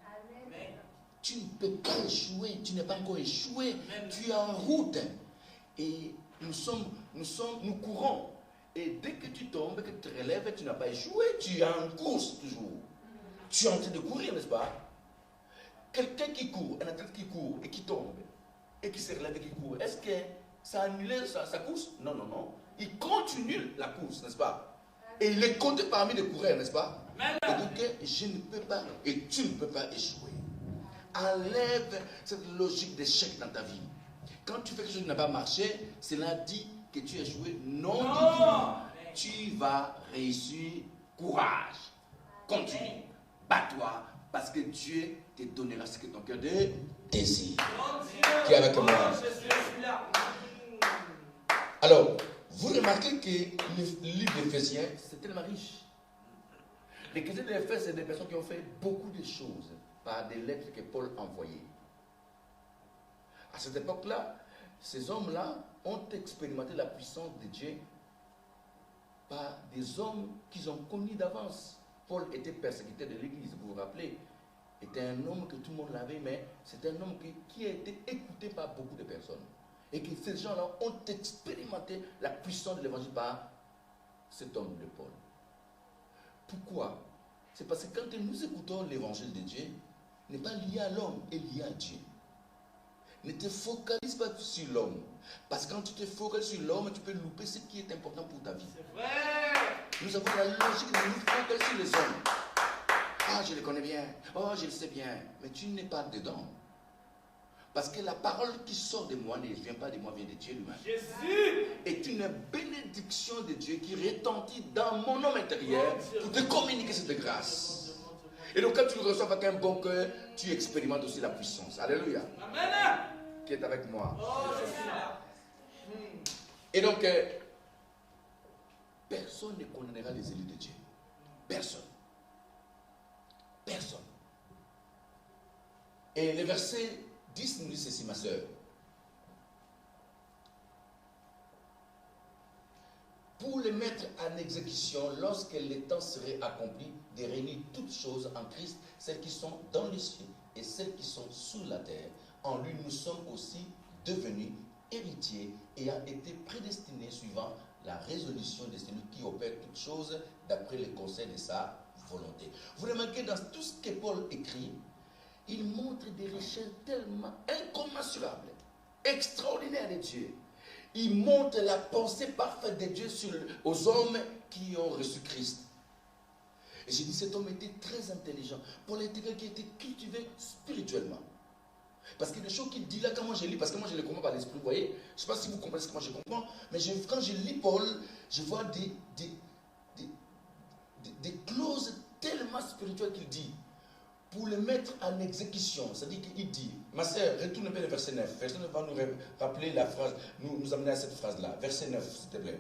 Amen. Tu ne peux pas échouer. Tu n'es pas encore échoué. Amen. Tu es en route. Et nous courons. Et dès que tu tombes, que tu te relèves, tu n'as pas échoué. Tu es en course toujours. Tu es en train de courir, n'est-ce pas? Quelqu'un qui court, un athlète qui court et qui tombe, et qui se relève et qui court, est-ce que ça a annulé sa course? Non, non, non. Il continue la course, n'est-ce pas? Et il est compté parmi les coureurs, n'est-ce pas? Et donc, je ne peux pas, et tu ne peux pas échouer. Enlève cette logique d'échec dans ta vie. Quand tu fais quelque chose qui n'a pas marché, cela dit que tu as échoué. Non, non. Tu vas réussir. Courage. Continue. Bats-toi, parce que Dieu te donnera ce que ton cœur désire. Qui est avec moi? Alors, vous remarquez que le livre d'Éphésiens, c'est tellement riche. Les chrétiens d'Éphèse, c'est des personnes qui ont fait beaucoup de choses par des lettres que Paul envoyait. À cette époque-là, ces hommes-là ont expérimenté la puissance de Dieu par des hommes qu'ils ont connus d'avance. Paul était persécuteur de l'église, vous vous rappelez. Était un homme que tout le monde l'avait, mais c'était un homme qui a été écouté par beaucoup de personnes. Et que ces gens-là ont expérimenté la puissance de l'évangile par cet homme de Paul. Pourquoi? C'est parce que quand nous écoutons l'évangile de Dieu, n'est pas lié à l'homme, est lié à Dieu. Ne te focalise pas sur l'homme. Parce que quand tu te focalises sur l'homme, tu peux louper ce qui est important pour ta vie. C'est vrai. Nous avons la logique de nous focaliser sur les hommes. Ah, je les connais bien. Oh, je le sais bien. Mais tu n'es pas dedans. Parce que la parole qui sort de moi ne vient pas de moi, vient de Dieu lui-même. Jésus est une bénédiction de Dieu qui retentit dans mon homme intérieur pour te communiquer cette grâce. Et donc quand tu le reçois avec un bon cœur, tu expérimentes aussi la puissance. Alléluia. Amen. Qui est avec moi. Et donc, personne ne condamnera les élus de Dieu. Personne. Personne. Et le verset 10 nous dit ceci, ma soeur. Pour les mettre en exécution, lorsque le temps serait accompli, de réunir toutes choses en Christ, celles qui sont dans les cieux et celles qui sont sous la terre. En lui, nous sommes aussi devenus héritiers ayant été prédestinés suivant la résolution de celui qui opère toutes choses d'après le conseil de sa volonté. Vous remarquez dans tout ce que Paul écrit, il montre des richesses tellement incommensurables, extraordinaires de Dieu. Il montre la pensée parfaite de Dieu aux hommes qui ont reçu Christ. Et j'ai dit, cet homme était très intelligent. Paul était quelqu'un qui était cultivé spirituellement. Parce que les choses qu'il dit là, quand moi je lis, parce que moi je les comprends par l'esprit, vous voyez, je ne sais pas si vous comprenez ce que moi je comprends, mais quand je lis Paul, je vois des clauses tellement spirituelles qu'il dit, pour les mettre en exécution. C'est-à-dire qu'il dit, ma sœur, retourne bien le verset 9. Verset 9 va nous rappeler la phrase, nous amener à cette phrase-là. Verset 9, s'il te plaît.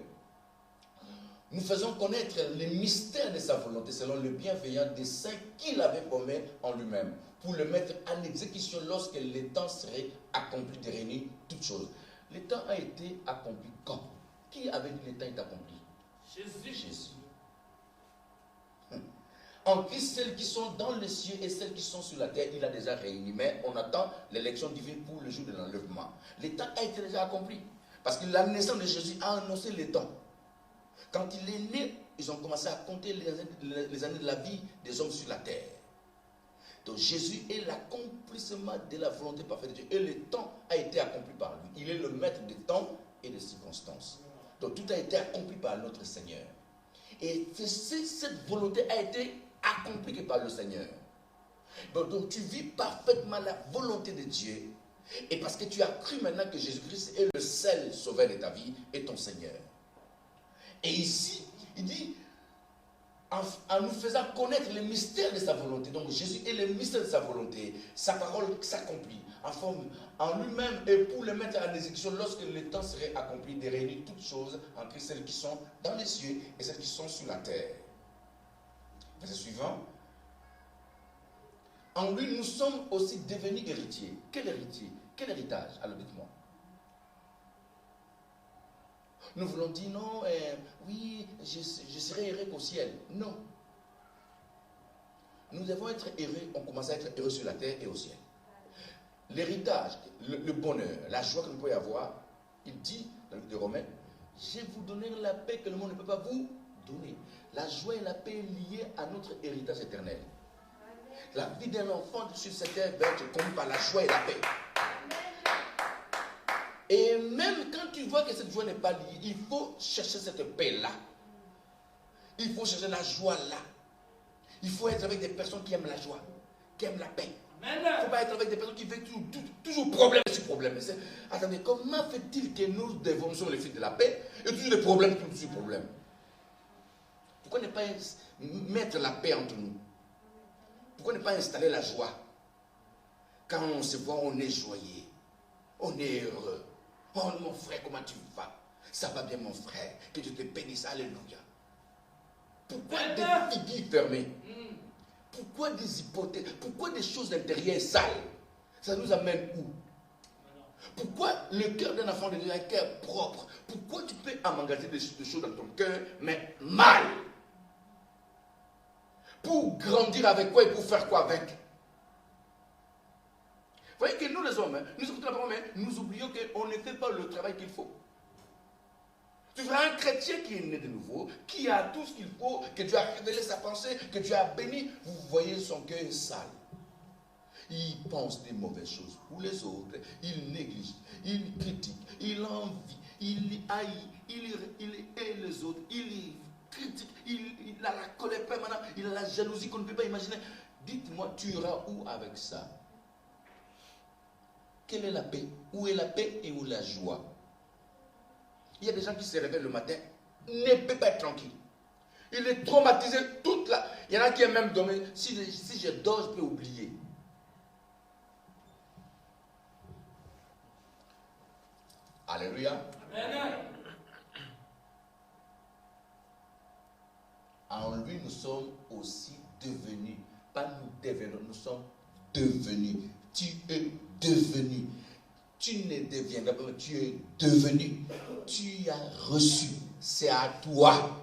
Nous faisons connaître les mystères de sa volonté selon le bienveillant dessein qu'il avait formé en lui-même, pour le mettre en exécution lorsque le temps serait accompli de réunir toutes choses. Le temps a été accompli quand? Qui avait dit que le temps est accompli? Jésus. En Christ, celles qui sont dans les cieux et celles qui sont sur la terre, il a déjà réuni. Mais on attend l'élection divine pour le jour de l'enlèvement. Le temps a été déjà accompli. Parce que la naissance de Jésus a annoncé le temps. Quand il est né, ils ont commencé à compter les années de la vie des hommes sur la terre. Donc Jésus est l'accomplissement de la volonté parfaite de Dieu. Et le temps a été accompli par lui. Il est le maître des temps et des circonstances. Donc tout a été accompli par notre Seigneur. Et cette volonté a été accomplie que par le Seigneur. Donc tu vis parfaitement la volonté de Dieu. Et parce que tu as cru maintenant que Jésus-Christ est le seul sauveur de ta vie et ton Seigneur. Et ici, il dit, en nous faisant connaître le mystère de sa volonté. Donc Jésus est le mystère de sa volonté. Sa parole s'accomplit en lui-même et pour le mettre en exécution lorsque le temps serait accompli de réunir toutes choses entre celles qui sont dans les cieux et celles qui sont sur la terre. Verset suivant. En lui, nous sommes aussi devenus héritiers. Quel héritier? Quel héritage? Alors dites-moi. Nous voulons dire non, oui, je serai heureux qu'au ciel. Non. Nous devons être heureux, on commence à être heureux sur la terre et au ciel. L'héritage, le bonheur, la joie que nous pouvons avoir, il dit dans le livre de Romains, je vous donnerai la paix que le monde ne peut pas vous donner. La joie et la paix liées à notre héritage éternel. La vie d'un enfant sur cette terre va être conduite par la joie et la paix. Et même quand tu vois que cette joie n'est pas liée, il faut chercher cette paix-là. Il faut chercher la joie-là. Il faut être avec des personnes qui aiment la joie, qui aiment la paix. Il ne faut pas être avec des personnes qui veulent toujours problème sur problème. Attendez, comment fait-il que nous sommes les fils de la paix et toujours des problèmes sur problème? Pourquoi ne pas mettre la paix entre nous? Pourquoi ne pas installer la joie? Quand on se voit, on est joyeux. On est heureux. Oh mon frère, comment tu vas? Ça va bien mon frère. Que Dieu te bénisse. Alléluia. Pourquoi des figues fermées? Pourquoi des hypothèses? Pourquoi des choses intérieures sales? Ça nous amène où? Pourquoi le cœur d'un enfant de Dieu est un cœur propre? Pourquoi tu peux emmagasiner des choses dans ton cœur, mais mal? Pour grandir avec quoi et pour faire quoi avec? Vous voyez que nous les hommes, nous écoutons la parole, mais nous oublions qu'on ne fait pas le travail qu'il faut. Tu verras un chrétien qui est né de nouveau, qui a tout ce qu'il faut, que Dieu a révélé sa pensée, que Dieu a béni. Vous voyez son cœur est sale. Il pense des mauvaises choses pour les autres. Il néglige, il critique, il envie, il haït, il hait les autres, il critique, il a la colère permanente, il a la jalousie qu'on ne peut pas imaginer. Dites-moi, tu iras où avec ça? Quelle est la paix? Où est la paix et où la joie? Il y a des gens qui se réveillent le matin, ne peuvent pas être tranquille. Il est traumatisé toute la... Il y en a qui est même dormi. Si je dors, je peux oublier. Alléluia. Amen. En lui, nous sommes aussi devenus. Pas nous devenons, nous sommes devenus. Tu es devenu. Tu ne deviendras pas, tu es devenu. Tu as reçu. C'est à toi.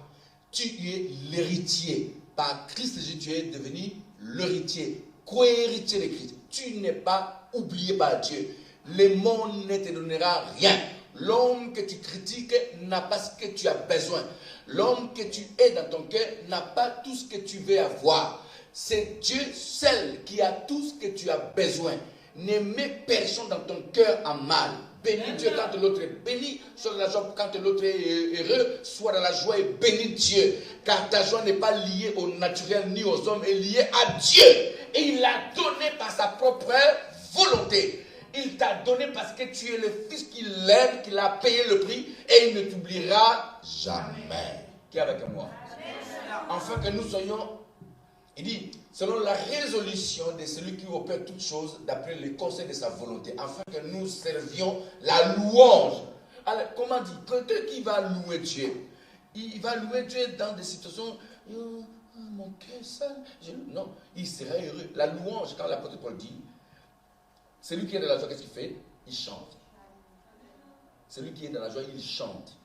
Tu es l'héritier. Par Christ Jésus, tu es devenu l'héritier. Co-héritier de Christ. Tu n'es pas oublié par Dieu. Le monde ne te donnera rien. L'homme que tu critiques n'a pas ce que tu as besoin. L'homme que tu es dans ton cœur n'a pas tout ce que tu veux avoir. C'est Dieu seul qui a tout ce que tu as besoin. Ne mets personne dans ton cœur en mal. Bénis Dieu quand l'autre est béni. Sois dans la joie quand l'autre est heureux. Sois dans la joie et bénis Dieu. Car ta joie n'est pas liée au naturel ni aux hommes, elle est liée à Dieu. Et il l'a donné par sa propre volonté. Il t'a donné parce que tu es le fils qu'il aime, qu'il a payé le prix et il ne t'oubliera jamais. Qui est avec moi? Afin que nous soyons, il dit, selon la résolution de celui qui opère toutes choses, d'après les conseils de sa volonté, afin que nous servions la louange. Alors, comment dire? Quelqu'un qui va louer Dieu, il va louer Dieu dans des situations, mon cœur seul, non, il sera heureux. La louange, quand l'apôtre Paul dit, celui qui est dans la joie, qu'est-ce qu'il fait? Il chante. Celui qui est dans la joie, il chante.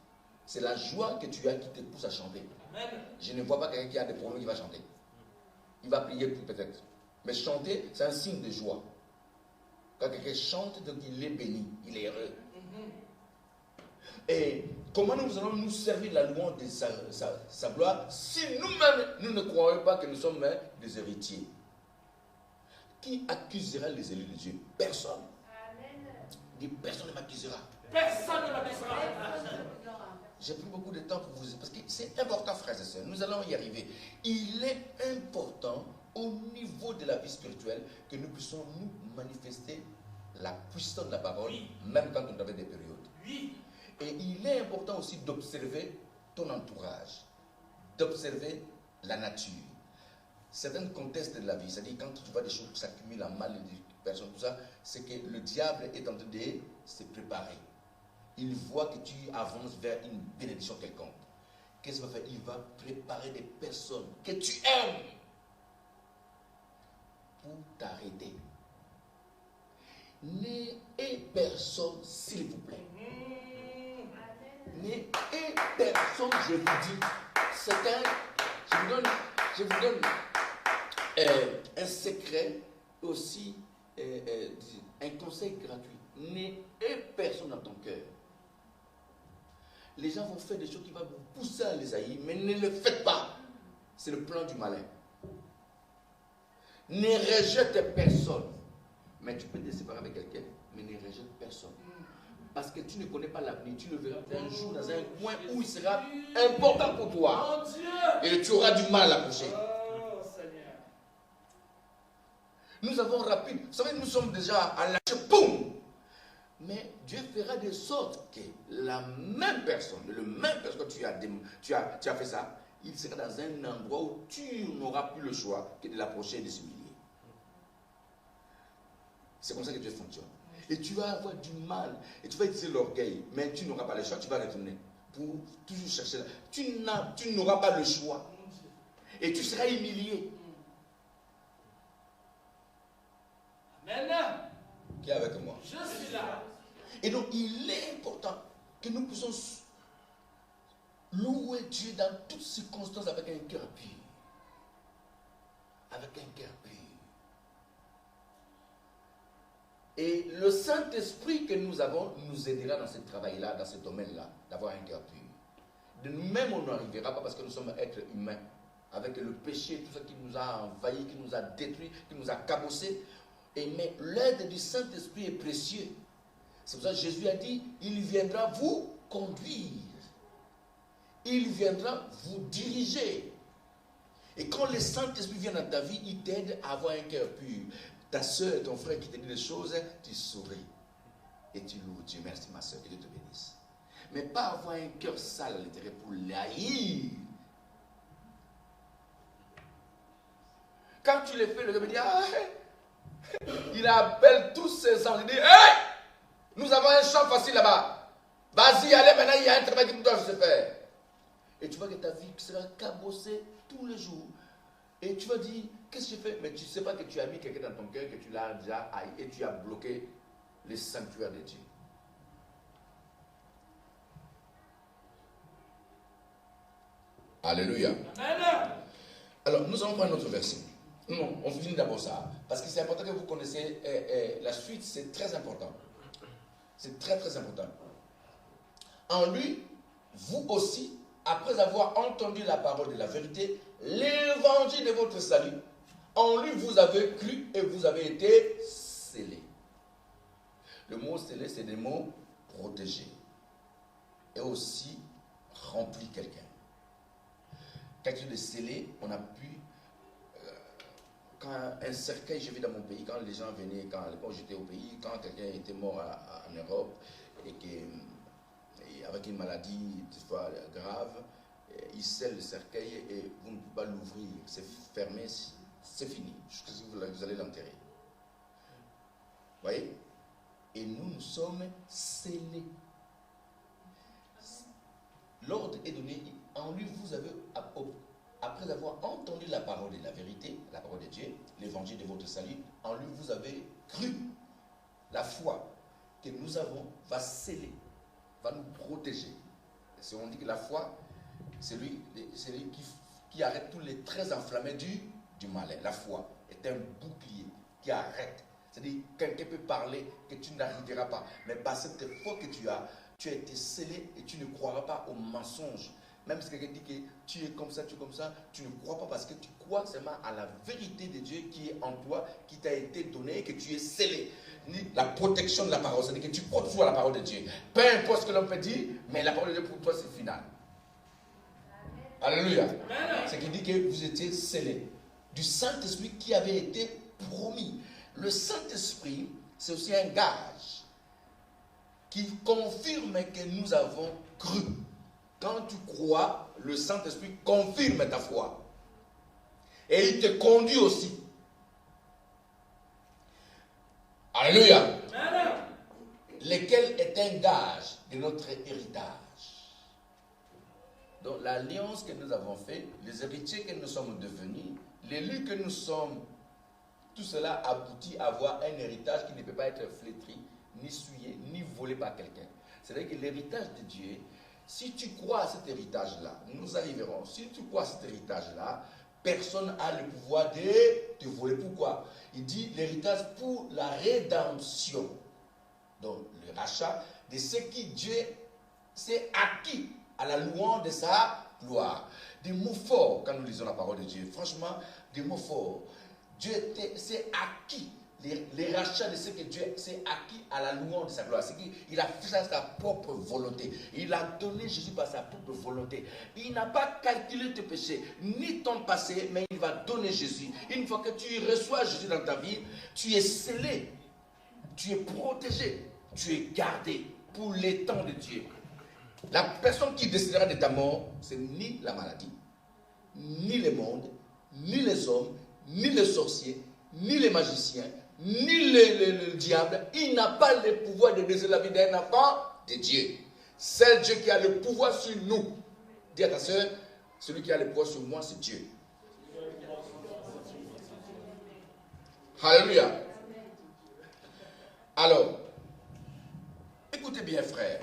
C'est la joie que tu as qui te pousse à chanter. Je ne vois pas quelqu'un qui a des problèmes qui va chanter. Il va prier peut-être. Mais chanter, c'est un signe de joie. Quand quelqu'un chante, donc il est béni, il est heureux. Et comment nous allons nous servir de la louange de sa gloire si nous-mêmes, nous ne croyons pas que nous sommes des héritiers? Qui accusera les élus de Dieu? Personne. Dit, personne ne m'accusera. Personne ne m'accusera. J'ai pris beaucoup de temps pour vous... Parce que c'est important, frères et sœurs. Nous allons y arriver. Il est important, au niveau de la vie spirituelle, que nous puissions nous manifester la puissance de la parole, même quand on avait des périodes. Et il est important aussi d'observer ton entourage, d'observer la nature. Certains contextes de la vie, c'est-à-dire quand tu vois des choses qui s'accumulent en mal, des personnes, tout ça, c'est que le diable est en train de se préparer. Il voit que tu avances vers une bénédiction quelconque. Qu'est-ce qu'il va faire? Il va préparer des personnes que tu aimes pour t'arrêter. N'ayez personne, s'il vous plaît. N'ayez personne, je vous dis. Je vous donne un secret, aussi un conseil gratuit. N'ayez personne dans ton cœur. Les gens vont faire des choses qui vont vous pousser à les haïr, mais ne le faites pas. C'est le plan du malin. Ne rejette personne. Mais tu peux te séparer avec quelqu'un, mais ne rejette personne. Parce que tu ne connais pas l'avenir. Tu le verras un jour dans un coin où il sera important pour toi. Et tu auras du mal à l'approcher. Nous avons rapide. Vous savez, nous sommes déjà à lâcher. Boum! Mais Dieu fera de sorte que la même personne, le même personne que tu as fait ça, il sera dans un endroit où tu n'auras plus le choix que de l'approcher et de s'humilier. C'est comme ça que Dieu fonctionne. Et tu vas avoir du mal, et tu vas utiliser l'orgueil, mais tu n'auras pas le choix, tu vas retourner pour toujours chercher. Tu n'auras pas le choix. Et tu seras humilié. Amen. Qui est avec moi? Je suis là. Et donc, il est important que nous puissions louer Dieu dans toutes circonstances avec un cœur pur. Avec un cœur pur. Et le Saint-Esprit que nous avons nous aidera dans ce travail-là, dans ce domaine-là, d'avoir un cœur pur. De nous-mêmes, on n'arrivera pas parce que nous sommes êtres humains. Avec le péché, tout ça qui nous a envahis, qui nous a détruits, qui nous a cabossés. Mais l'aide du Saint-Esprit est précieux. C'est pour ça que Jésus a dit, il viendra vous conduire. Il viendra vous diriger. Et quand le Saint-Esprit vient dans ta vie, il t'aide à avoir un cœur pur. Ta soeur, ton frère qui te dit des choses, tu souris. Et tu loues Dieu. Merci ma soeur, que Dieu te bénisse. Mais pas avoir un cœur sale à l'intérieur pour l'haïr. Quand tu le fais, le gars me dit, il appelle tous ses enfants. Il dit, hey, nous avons un champ facile là-bas. Vas-y, allez, maintenant il y a un travail qui doit se faire. Et tu vois que ta vie sera cabossée tous les jours. Et tu vas dire, qu'est-ce que je fais? Mais tu ne sais pas que tu as mis quelqu'un dans ton cœur, que tu l'as déjà haï et tu as bloqué le sanctuaire de Dieu. Alléluia. Amen. Alors, nous allons prendre notre verset. Non, on finit d'abord ça. Parce que c'est important que vous connaissiez la suite, c'est très important. C'est très très important. En lui, vous aussi, après avoir entendu la parole de la vérité, l'évangile de votre salut, en lui vous avez cru et vous avez été scellés. Le mot scellé, c'est des mots protéger et aussi remplir quelqu'un. Quand il est scellé, on a pu, quand un cercueil, je vis dans mon pays, quand les gens venaient, quand à l'époque j'étais au pays, quand quelqu'un était mort en Europe et avec une maladie, des fois grave, il scelle le cercueil et vous ne pouvez pas l'ouvrir, c'est fermé, c'est fini, jusqu'à ce que vous allez l'enterrer. Vous voyez? Et nous sommes scellés. L'ordre est donné, en lui vous avez, après avoir entendu la parole et la vérité, la parole de Dieu, l'évangile de votre salut, en lui vous avez cru. La foi que nous avons va sceller, va nous protéger. Si on dit que la foi, c'est lui qui arrête tous les traits enflammés du malin. La foi est un bouclier qui arrête. C'est-à-dire, quelqu'un peut parler que tu n'arriveras pas. Mais par cette foi que tu as été scellé et tu ne croiras pas aux mensonges. Même si quelqu'un dit que tu es comme ça, tu ne crois pas parce que tu crois seulement à la vérité de Dieu qui est en toi, qui t'a été donnée et que tu es scellé. La protection de la parole, c'est-à-dire que tu crois toujours à la parole de Dieu. Peu importe ce que l'on peut dire, mais la parole de Dieu pour toi c'est final. Alléluia. C'est qui dit que vous étiez scellés du Saint-Esprit qui avait été promis. Le Saint-Esprit, c'est aussi un gage qui confirme que nous avons cru. Quand tu crois, le Saint-Esprit confirme ta foi. Et il te conduit aussi. Alléluia. Lequel est un gage de notre héritage. Donc l'alliance que nous avons faite, les héritiers que nous sommes devenus, l'élus que nous sommes, tout cela aboutit à avoir un héritage qui ne peut pas être flétri, ni souillé, ni volé par quelqu'un. C'est-à-dire que l'héritage de Dieu, si tu crois à cet héritage-là, nous arriverons, si tu crois à cet héritage-là, personne n'a le pouvoir de te voler. Pourquoi? Il dit l'héritage pour la rédemption. Donc le rachat de ce qui Dieu s'est acquis à la louange de sa gloire. Des mots forts quand nous lisons la parole de Dieu. Franchement, des mots forts. Dieu s'est acquis. Les rachats de ce que Dieu s'est acquis à la louange de sa gloire. C'est qu'il a fait ça sa propre volonté. Il a donné Jésus par sa propre volonté. Il n'a pas calculé tes péchés, ni ton passé, mais il va donner Jésus. Une fois que tu reçois Jésus dans ta vie, tu es scellé, tu es protégé, tu es gardé pour les temps de Dieu. La personne qui décidera de ta mort, c'est ni la maladie, ni le monde, ni les hommes, ni les sorciers, ni les magiciens, ni le diable. Il n'a pas le pouvoir de décider la vie d'un enfant de Dieu. C'est Dieu qui a le pouvoir sur nous. Dis à ta soeur, celui qui a le pouvoir sur moi, c'est Dieu. Alléluia. Alors, écoutez bien, frère.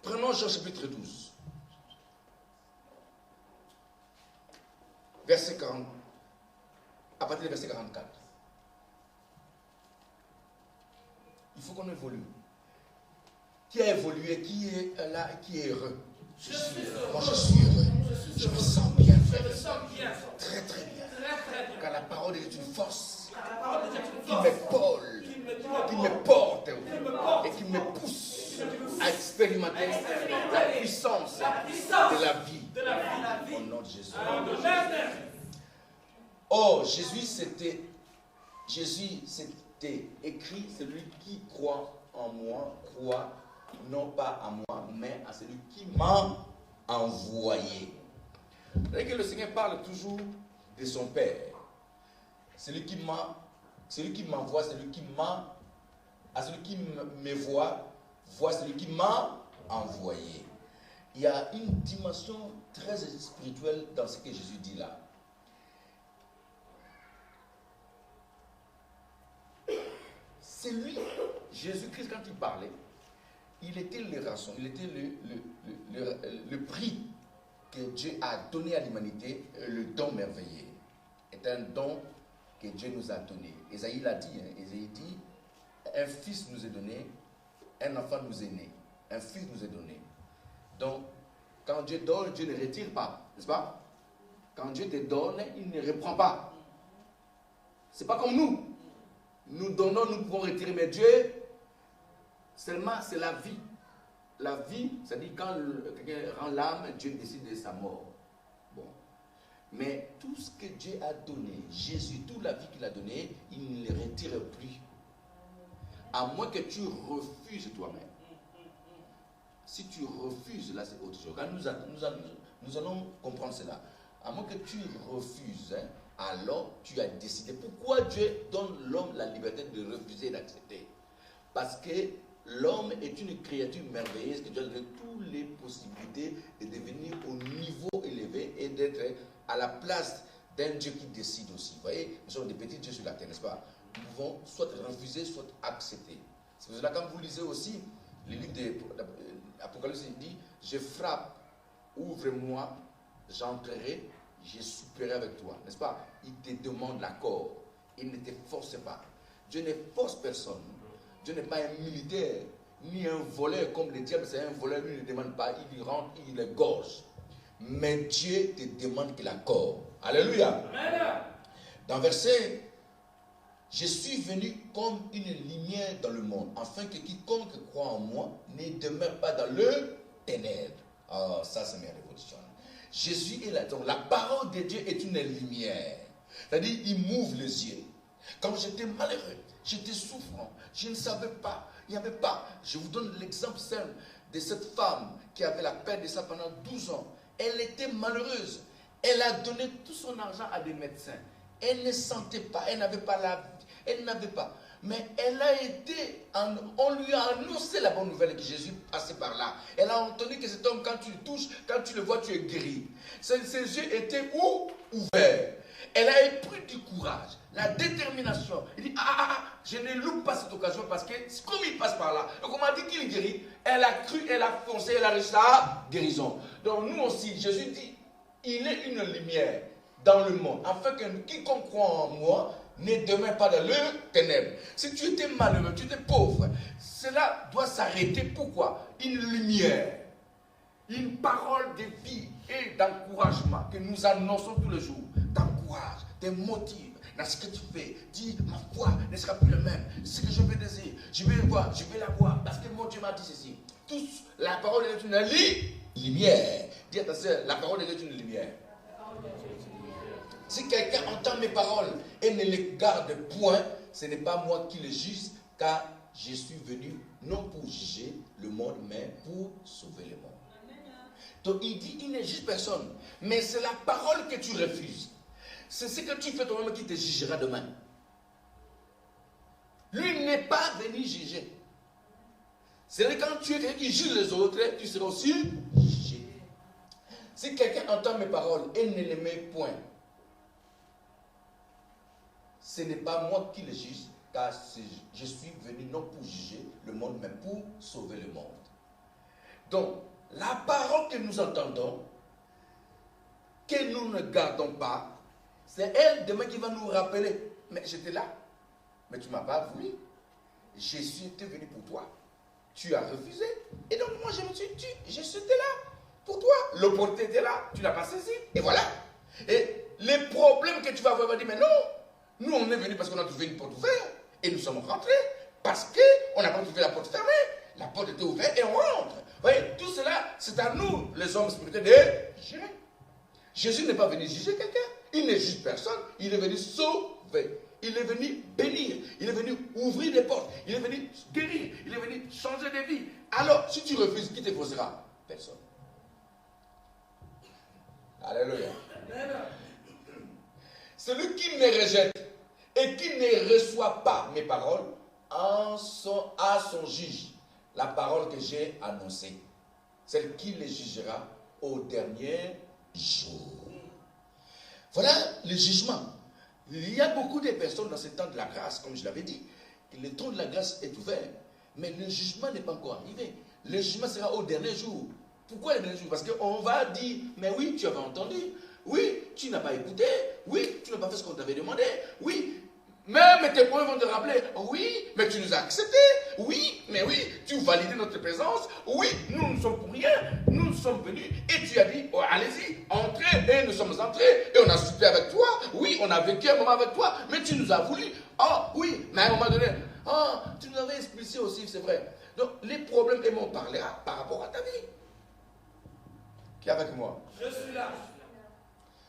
Prenons Jean chapitre 12. Verset 40. À partir du verset 44. Il faut qu'on évolue. Qui a évolué, qui est là, qui est heureux? Je suis heureux. Moi, je suis heureux. Je me sens bien, frère. Je me sens bien. Très, très bien. Très bien. Car la parole est une force La parole de Dieu est une qui force m'épaule, qui me porte et qui me pousse à expérimenter la puissance de la vie. Au nom de Jésus. Oh, Jésus s'était écrit, celui qui croit en moi, croit non pas à moi, mais à celui qui m'a envoyé. Vous voyez que le Seigneur parle toujours de son Père. Celui qui m'envoie, celui qui m'a, à celui qui me voit celui qui m'a envoyé. Il y a une dimension très spirituelle dans ce que Jésus dit là. C'est lui, Jésus-Christ, quand il parlait, il était le rançon, il était le prix que Dieu a donné à l'humanité, le don merveilleux. C'est un don que Dieu nous a donné. Ésaïe l'a dit, Ésaïe dit, un fils nous est donné, un enfant nous est né, un fils nous est donné. Donc, quand Dieu donne, Dieu ne retire pas, n'est-ce pas? Quand Dieu te donne, il ne reprend pas. C'est pas comme nous. Nous donnons, nous pouvons retirer, mais Dieu, Seulement, c'est la vie. La vie, c'est-à-dire quand quelqu'un rend l'âme, Dieu décide de sa mort. Bon. Mais tout ce que Dieu a donné, Jésus, toute la vie qu'il a donnée, il ne le retire plus. À moins que tu refuses toi-même. Si tu refuses, là c'est autre chose. Quand nous allons comprendre cela. À moins que tu refuses, hein, alors tu as décidé. Pourquoi Dieu donne l'homme la liberté de refuser et d'accepter? Parce que l'homme est une créature merveilleuse qui Dieu a donné toutes les possibilités de devenir au niveau élevé et d'être à la place d'un Dieu qui décide aussi. Vous voyez, nous sommes des petits dieux sur la terre, n'est-ce pas? Nous pouvons soit refuser, soit accepter. C'est pour cela quand vous lisez aussi le livre de l'Apocalypse, il dit, je frappe, ouvre-moi, j'entrerai, je souperai avec toi. N'est-ce pas? Il te demande l'accord. Il ne te force pas. Dieu ne force personne. Dieu n'est pas un militaire, ni un voleur comme le diable, c'est un voleur, lui ne demande pas, il rentre, il égorge. Mais Dieu te demande qu'il accorde. Alléluia. Amen. Dans verset, je suis venu comme une lumière dans le monde, afin que quiconque croit en moi ne demeure pas dans le ténèbre. Oh, ça c'est mes révolutions. Jésus est là. Donc la parole de Dieu est une lumière. C'est-à-dire, il m'ouvre les yeux. Quand j'étais malheureux, j'étais souffrant, je ne savais pas, il n'y avait pas. Je vous donne l'exemple simple de cette femme qui avait la perte de ça pendant 12 ans. Elle était malheureuse. Elle a donné tout son argent à des médecins. Elle ne sentait pas, elle n'avait pas la vie, elle n'avait pas. Mais elle a été, on lui a annoncé la bonne nouvelle que Jésus passait par là. Elle a entendu que cet homme, quand tu le touches, quand tu le vois, tu es guéri. Ses yeux étaient ouverts. Elle a pris du courage, la détermination. Il dit, je ne loupe pas cette occasion parce que comme il passe par là, et comme on a dit qu'il guérit, elle a cru, elle a foncé, elle a réussi à guérison. Donc nous aussi, Jésus dit, il est une lumière dans le monde, afin que quiconque croit en moi ne demeure pas dans le ténèbre. Si tu étais malheureux, tu étais pauvre, cela doit s'arrêter. Pourquoi? Une lumière, une parole de vie et d'encouragement que nous annonçons tous les jours. T'encourage, te motive dans ce que tu fais. Dis, ma foi ne sera plus la même. Ce que je veux désirer, je vais le voir, je vais la voir, parce que mon Dieu m'a dit ceci. Tous, la parole est une lumière. Dis à ta soeur, la parole est une lumière. Si quelqu'un entend mes paroles et ne les garde point, ce n'est pas moi qui les juge, car je suis venu non pour juger le monde, mais pour sauver le monde. Donc il dit, il ne juge personne, mais c'est la parole que tu refuses. C'est ce que tu fais toi-même qui te jugera demain. Lui n'est pas venu juger. C'est quand tu es quelqu'un qui juge les autres, tu seras aussi jugé. Si quelqu'un entend mes paroles et ne les met point, ce n'est pas moi qui les juge, car je suis venu non pour juger le monde, mais pour sauver le monde. Donc, la parole que nous entendons, que nous ne gardons pas, c'est elle demain qui va nous rappeler. Mais j'étais là, mais tu ne m'as pas voulu. Jésus était venu pour toi. Tu as refusé. Et donc moi je me suis dit, je suis là pour toi. L'opportunité était là, tu ne l'as pas saisi. Et voilà. Et les problèmes que tu vas avoir, tu vas dire, mais non, nous on est venus parce qu'on a trouvé une porte ouverte. Et nous sommes rentrés parce qu'on n'a pas trouvé la porte fermée. La porte était ouverte et on rentre. Vous voyez, tout cela, c'est à nous, les hommes spirituels, de gérer. Jésus n'est pas venu juger quelqu'un. Il ne juge personne. Il est venu sauver. Il est venu bénir. Il est venu ouvrir des portes. Il est venu guérir. Il est venu changer de vie. Alors, si tu refuses, qui te posera? Personne. Alléluia. Celui qui me rejette et qui ne reçoit pas mes paroles à son juge la parole que j'ai annoncée, celle qui les jugera au dernier jour. Voilà le jugement. Il y a beaucoup de personnes dans ce temps de la grâce, comme je l'avais dit. Le temps de la grâce est ouvert, mais le jugement n'est pas encore arrivé. Le jugement sera au dernier jour. Pourquoi le dernier jour? Parce qu'on va dire, mais oui, tu avais entendu. Oui, tu n'as pas écouté. Oui, tu n'as pas fait ce qu'on t'avait demandé. Oui, même tes proches vont te rappeler. Oui, mais tu nous as acceptés. Oui, mais oui, tu validais notre présence. Oui, nous ne sommes pour rien. Nous sommes venus et tu as dit, oh, allez-y, entrez. Et nous sommes entrés et on a soupé avec toi. Oui, on a vécu un moment avec toi, mais tu nous as voulu. Oh, oui, mais à un moment donné, oh, tu nous avais expulsés aussi, c'est vrai. Donc, les problèmes, ils m'en parlera par rapport à ta vie. Qui est avec moi? Je suis là.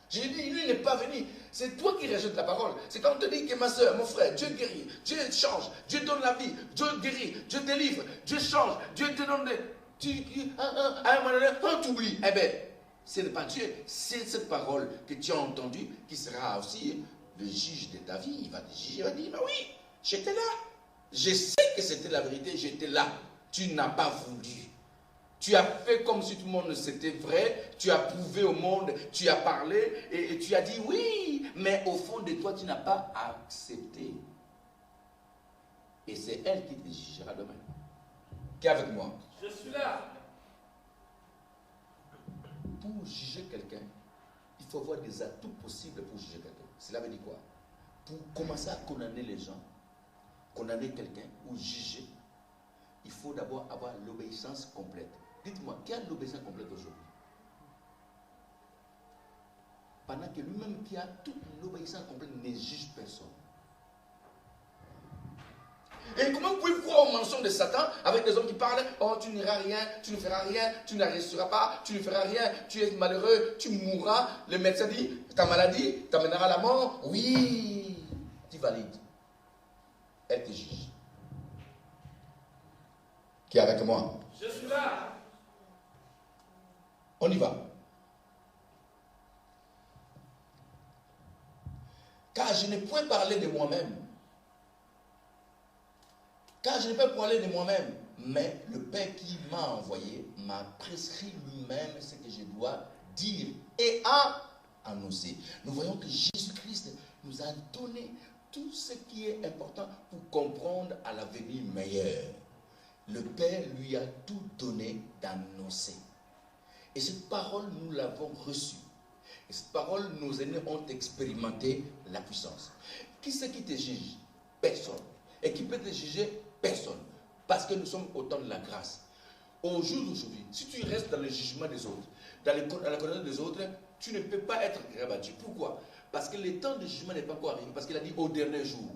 J'ai dit, lui n'est pas venu. C'est toi qui rejettes la parole. C'est quand on te dit que ma soeur, mon frère, Dieu guérit, Dieu change, Dieu donne la vie, Dieu guérit, Dieu délivre, Dieu change, Dieu te donne des... À un moment donné, quand tu oublies, eh bien, ce n'est pas Dieu, c'est cette parole que tu as entendue qui sera aussi le juge de ta vie. Il va te juger, il va dire, mais oui, j'étais là. Je sais que c'était la vérité, j'étais là. Tu n'as pas voulu. Tu as fait comme si tout le monde c'était vrai, tu as prouvé au monde, tu as parlé et tu as dit oui, mais au fond de toi, tu n'as pas accepté. Et c'est elle qui te jugera demain. Qui est avec moi? Je suis là. Pour juger quelqu'un, il faut avoir des atouts possibles pour juger quelqu'un. Cela veut dire quoi? Pour commencer à condamner les gens, condamner quelqu'un ou juger, il faut d'abord avoir l'obéissance complète. Dites-moi, qui a l'obéissance complète aujourd'hui? Pendant que lui-même qui a toute l'obéissance complète ne juge personne. Et comment vous pouvez croire au mensonge de Satan avec des hommes qui parlent, oh tu n'iras rien, tu ne feras rien, tu n'arrêteras pas, tu ne feras rien, tu es malheureux, tu mourras. Le médecin dit, ta maladie t'amènera à la mort. Oui, tu valides. Elle te juge. Qui est avec moi? Je suis là. On y va. Car je n'ai point parlé de moi-même. Car je n'ai pas parlé de moi-même. Mais le Père qui m'a envoyé m'a prescrit lui-même ce que je dois dire et a annoncé. Nous voyons que Jésus-Christ nous a donné tout ce qui est important pour comprendre à l'avenir meilleur. Le Père lui a tout donné d'annoncer. Et cette parole, nous l'avons reçue. Et cette parole, nos aînés ont expérimenté la puissance. Qui c'est qui te juge? Personne. Et qui peut te juger? Personne. Parce que nous sommes au temps de la grâce. Au jour d'aujourd'hui, si tu restes dans le jugement des autres, dans la connaissance des autres, tu ne peux pas être rabattu. Pourquoi? Parce que le temps de jugement n'est pas encore arrivé. Parce qu'il a dit au dernier jour.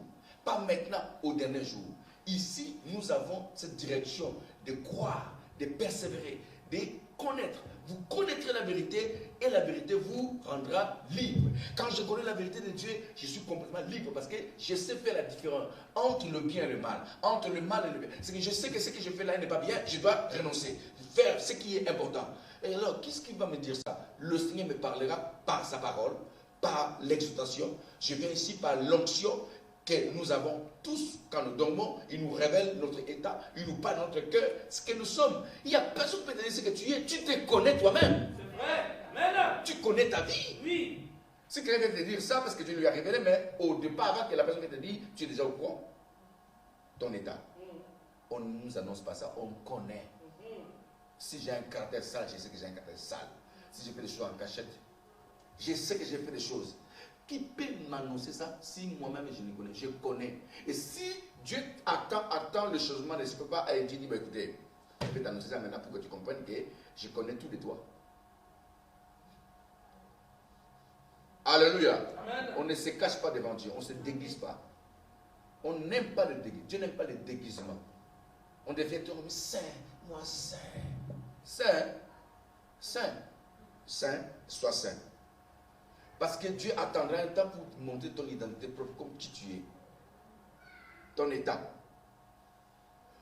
Pas maintenant, au dernier jour. Ici, nous avons cette direction de croire, de persévérer, de connaître. Vous connaîtrez la vérité et la vérité vous rendra libre. Quand je connais la vérité de Dieu, je suis complètement libre parce que je sais faire la différence entre le bien et le mal, entre le mal et le bien. C'est que je sais que ce que je fais là n'est pas bien, je dois renoncer, faire ce qui est important. Et alors, qu'est-ce qui va me dire ça? Le Seigneur me parlera par sa parole, par l'exhortation. Je viens ici par l'onction que nous avons tous quand nous dormons. Il nous révèle notre état, il nous parle de notre cœur, ce que nous sommes. Il n'y a personne qui peut te dire ce que tu es. Tu te connais toi-même. C'est vrai. Amen. Tu connais ta vie. Oui. Si quelqu'un vient te dire ça parce que Dieu lui a révélé, mais au départ, avant que la personne te dise, tu es déjà au courant. Ton état. On ne nous annonce pas ça, on connaît. Si j'ai un caractère sale, je sais que j'ai un caractère sale. Si je fais des choses en cachette, je sais que j'ai fait des choses. Qui peut m'annoncer ça si moi-même je ne connais? Je connais. Et si Dieu attend le changement, ne se peut pas, et Dieu dit, bah, écoutez, je vais t'annoncer ça maintenant pour que tu comprennes que je connais tout de toi. Alléluia. Amen. On ne se cache pas devant Dieu, on ne se déguise pas. On n'aime pas le déguisement. Dieu n'aime pas le déguisement. On devient tout saint, moi saint. Saint, saint, saint, sois saint. Parce que Dieu attendra un temps pour te montrer ton identité propre comme qui tu es. Ton état.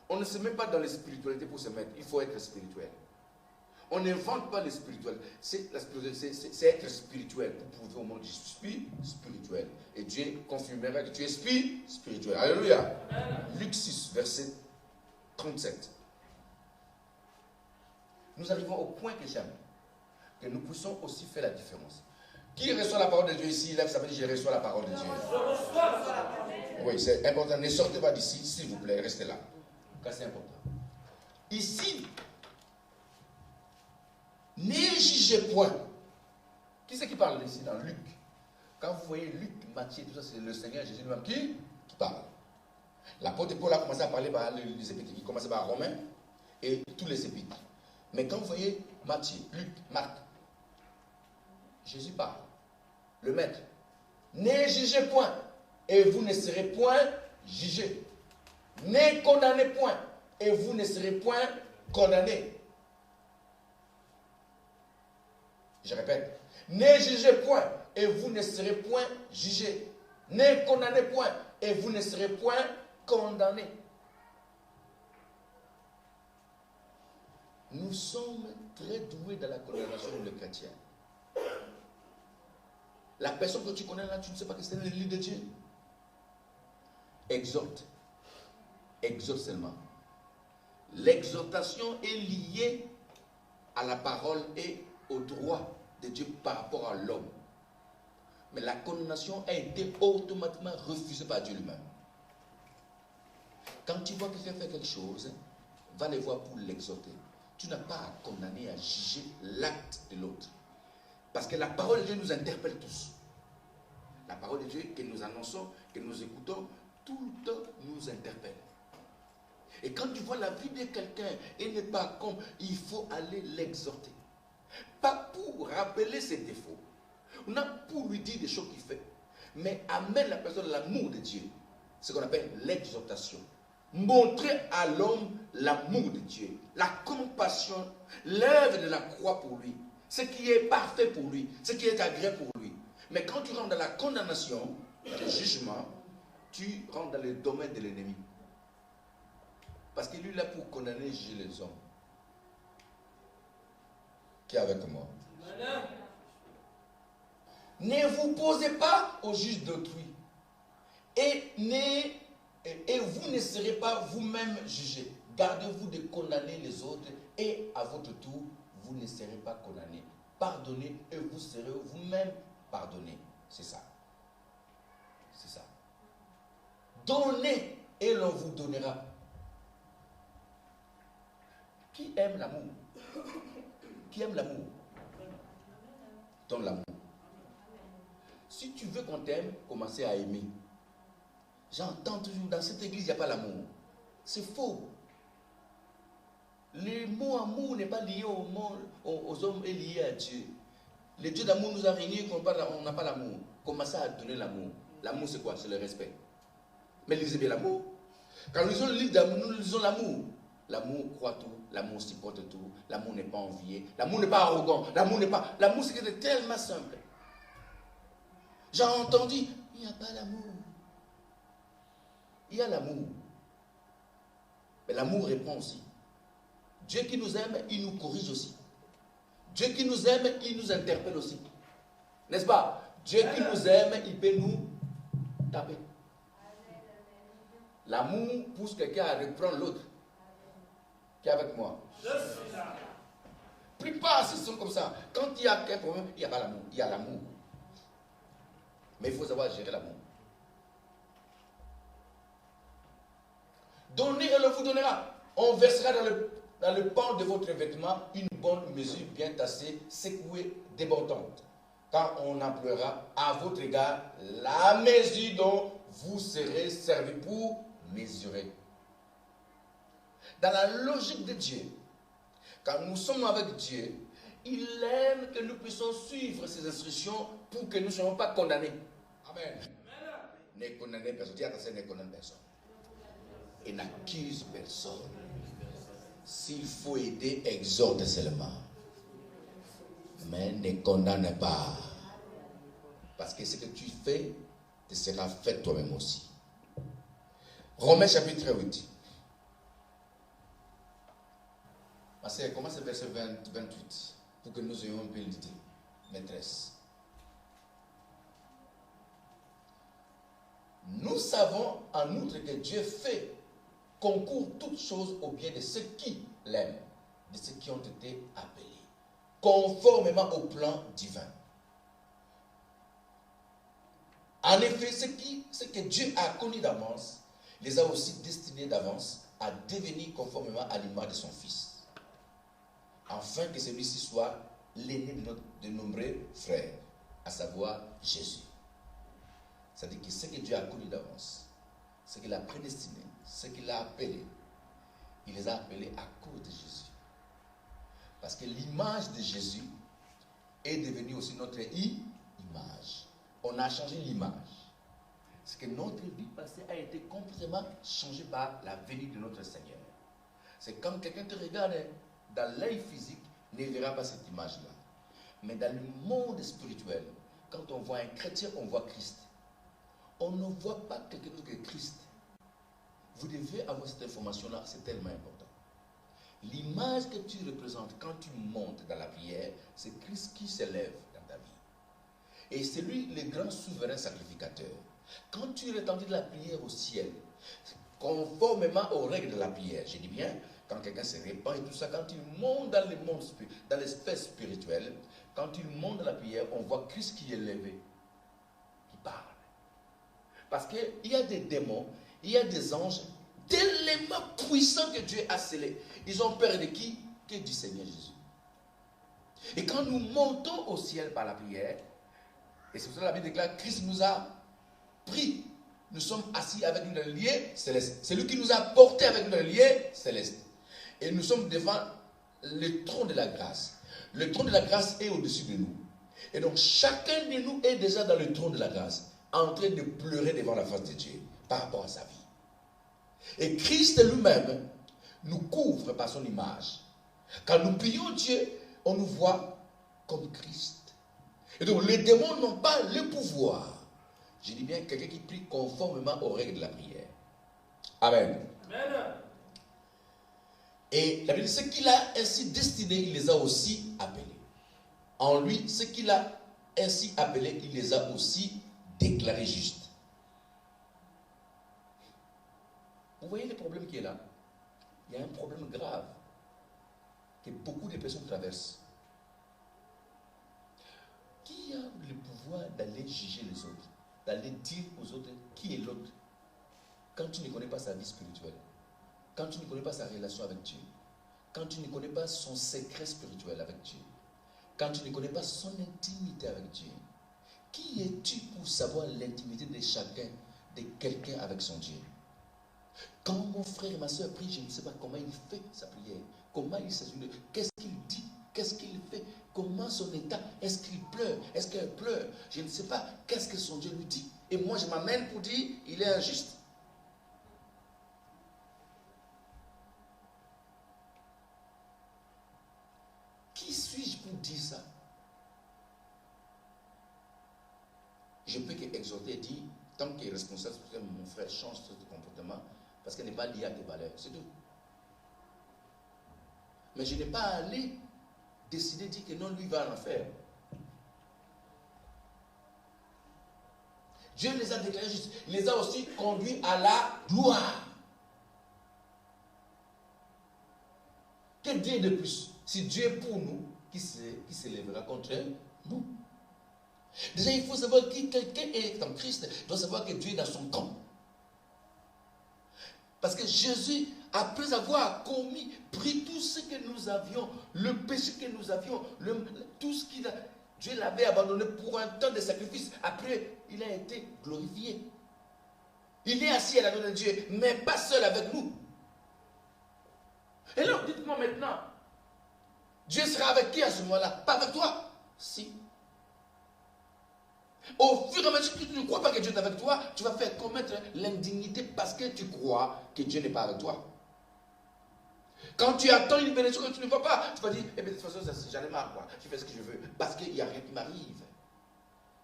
On ne se met pas dans la spiritualité pour se mettre. Il faut être spirituel. On n'invente pas le spirituel. C'est être spirituel pour prouver au monde que je suis spirituel. Et Dieu confirmera que tu es spirituel. Alléluia. Luc 6, verset 37. Nous arrivons au point que j'aime. Que nous puissions aussi faire la différence. Qui reçoit la parole de Dieu ici? Lève sa main, je reçois la parole de Dieu. Je reçois la parole. Oui, c'est important. Ne sortez pas d'ici, s'il vous plaît. Restez là. Car c'est important. Ici, ne jugez point. Qui c'est qui parle ici dans Luc? Quand vous voyez Luc, Matthieu, tout ça, c'est le Seigneur Jésus lui-même qui parle. L'apôtre Paul a commencé à parler par les épîtres. Il commençait par Romains et tous les épîtres. Mais quand vous voyez Matthieu, Luc, Marc, Jésus parle. Le maître. Ne jugez point, et vous ne serez point jugés. Ne condamnez point, et vous ne serez point condamnés. Je répète, ne jugez point et vous ne serez point jugés. Ne condamnez point et vous ne serez point condamnés. Nous sommes très doués dans la condamnation de chrétiens. La personne que tu connais là, tu ne sais pas que c'est le lit de Dieu. Exhorte. Exhorte seulement. L'exhortation est liée à la parole et au droit de Dieu par rapport à l'homme. Mais la condamnation a été automatiquement refusée par Dieu lui-même. Quand tu vois quelqu'un faire quelque chose, va le voir pour l'exhorter. Tu n'as pas à condamner, à juger l'acte de l'autre. Parce que la parole de Dieu nous interpelle tous. La parole de Dieu que nous annonçons, que nous écoutons, tout le temps nous interpelle. Et quand tu vois la vie de quelqu'un et n'est pas comme, il faut aller l'exhorter. Pas pour rappeler ses défauts, non pour lui dire des choses qu'il fait, mais amène la personne à l'amour de Dieu. Ce qu'on appelle l'exhortation. Montrer à l'homme l'amour de Dieu, la compassion, l'œuvre de la croix pour lui, ce qui est parfait pour lui, ce qui est agréable pour lui. Mais quand tu rentres dans la condamnation, le jugement, tu rentres dans le domaine de l'ennemi. Parce qu'il est là pour condamner et juger les hommes. Qui est avec moi? Ne vous posez pas au juge d'autrui. Et vous ne serez pas vous-même jugés. Gardez-vous de condamner les autres et à votre tour, vous ne serez pas condamnés. Pardonnez et vous serez vous-même pardonnés. C'est ça. C'est ça. Donnez et l'on vous donnera. Qui aime l'amour? Qui aime l'amour? Donne l'amour. Si tu veux qu'on t'aime, commencez à aimer. J'entends toujours, dans cette église, il n'y a pas l'amour. C'est faux. Le mot amour n'est pas lié aux hommes, est lié à Dieu. Le Dieu d'amour nous a réunis, on n'a pas l'amour. Commencez à donner l'amour. L'amour, c'est quoi? C'est le respect. Mais lisez bien l'amour. Quand nous lisons le livre d'amour, nous lisons l'amour. L'amour croit tout, l'amour supporte tout, l'amour n'est pas envié, l'amour n'est pas arrogant, l'amour n'est pas... L'amour, c'est quelque chose de tellement simple. J'ai entendu, il n'y a pas l'amour. Il y a l'amour. Mais l'amour répond aussi. Dieu qui nous aime, il nous corrige aussi. Dieu qui nous aime, il nous interpelle aussi. N'est-ce pas? Dieu qui nous aime, il peut nous taper. L'amour pousse quelqu'un à reprendre l'autre. Qui est avec moi? La plupart sont comme ça. Quand il y a quel problème, il n'y a pas l'amour. Il y a l'amour. Mais il faut savoir gérer l'amour. Donnez et l'on vous donnera. On versera dans le pan de votre vêtement une bonne mesure bien tassée, secouée, débordante. Quand on emploiera à votre égard la mesure dont vous serez servi pour mesurer. Dans la logique de Dieu, quand nous sommes avec Dieu, il aime que nous puissions suivre ses instructions pour que nous ne soyons pas condamnés. Amen. Ne condamnez personne. Dis attention, ne condamne personne. Et n'accuse personne. S'il faut aider, exhorte seulement. Mais ne condamne pas. Parce que ce que tu fais te sera fait toi-même aussi. Romains chapitre 8. Commence le verset 28 pour que nous ayons un peu l'idée. Maîtresse. Nous savons en outre que Dieu fait concourt toutes choses au bien de ceux qui l'aiment, de ceux qui ont été appelés, conformément au plan divin. En effet, ce que Dieu a connu d'avance, les a aussi destinés d'avance à devenir conformément à l'image de son Fils, afin que celui-ci soit l'aîné de nombreux frères, à savoir Jésus. C'est-à-dire que ce que Dieu a connu d'avance, ce qu'il a prédestiné, ce qu'il a appelé, il les a appelés à cause de Jésus. Parce que l'image de Jésus est devenue aussi notre image. On a changé l'image. C'est que notre vie passée a été complètement changée par la venue de notre Seigneur. C'est quand quelqu'un te regarde, dans l'œil physique, ne verra pas cette image-là. Mais dans le monde spirituel, quand on voit un chrétien, on voit Christ. On ne voit pas quelque chose que Christ. Vous devez avoir cette information-là, c'est tellement important. L'image que tu représentes quand tu montes dans la prière, c'est Christ qui s'élève dans ta vie. Et c'est lui le grand souverain sacrificateur. Quand tu retentis de la prière au ciel, conformément aux règles de la prière, je dis bien, quand quelqu'un se répand et tout ça, quand il monte dans le monde, dans l'espèce spirituelle, quand il monte dans la prière, on voit Christ qui est élevé, qui parle. Parce qu'il y a des démons, il y a des anges, tellement puissants que Dieu a scellés. Ils ont peur de qui? Que du Seigneur Jésus. Et quand nous montons au ciel par la prière, et c'est pour ça que la Bible déclare, Christ nous a pris. Nous sommes assis avec nous dans le lieu céleste. C'est lui qui nous a portés avec nous dans le lieu céleste. Et nous sommes devant le trône de la grâce. Le trône de la grâce est au-dessus de nous. Et donc chacun de nous est déjà dans le trône de la grâce, en train de pleurer devant la face de Dieu par rapport à sa vie. Et Christ lui-même nous couvre par son image. Quand nous prions Dieu, on nous voit comme Christ. Et donc les démons n'ont pas le pouvoir. Je dis bien quelqu'un qui prie conformément aux règles de la prière. Amen. Amen. Et la Bible dit, ce qu'il a ainsi destiné, il les a aussi appelés. En lui, ce qu'il a ainsi appelés, il les a aussi déclarés justes. Vous voyez le problème qui est là? Il y a un problème grave que beaucoup de personnes traversent. Qui a le pouvoir d'aller juger les autres, d'aller dire aux autres qui est l'autre, quand tu ne connais pas sa vie spirituelle, quand tu ne connais pas sa relation avec Dieu, quand tu ne connais pas son secret spirituel avec Dieu, quand tu ne connais pas son intimité avec Dieu? Qui es-tu pour savoir l'intimité de chacun, de quelqu'un avec son Dieu? Quand mon frère et ma soeur prient, je ne sais pas comment il fait sa prière, comment il s'agit de, qu'est-ce qu'il dit, qu'est-ce qu'il fait, comment son état, est-ce qu'il pleure, est-ce qu'elle pleure, je ne sais pas, qu'est-ce que son Dieu lui dit. Et moi je m'amène pour dire, il est injuste. Qui suis-je pour dire ça? Je peux qu'exhorter et dire, tant qu'il est responsable, que mon frère change ce comportement, parce qu'elle n'est pas liée à tes valeurs, c'est tout. Mais je n'ai pas à aller décider de dire que non, lui va en enfer. Dieu les a déclarés justes. Il les a aussi conduits à la gloire. Que dire de plus? Si Dieu est pour nous, qui s'élèvera contre nous? Déjà, il faut savoir que quelqu'un est en Christ, doit savoir que Dieu est dans son camp. Parce que Jésus, après avoir pris tout ce que nous avions, le péché que nous avions, tout ce qu'il a, Dieu l'avait abandonné pour un temps de sacrifice. Après, il a été glorifié. Il est assis à la droite de Dieu, mais pas seul avec nous. Et alors, dites-moi maintenant, Dieu sera avec qui à ce moment-là? Pas avec toi? Si. Au fur et à mesure que tu ne crois pas que Dieu est avec toi, tu vas faire commettre l'indignité parce que tu crois que Dieu n'est pas avec toi. Quand tu attends une bénédiction que tu ne vois pas, tu vas dire, eh bien, de toute façon, j'en ai marre, quoi. Je fais ce que je veux, parce qu'il n'y a rien qui m'arrive.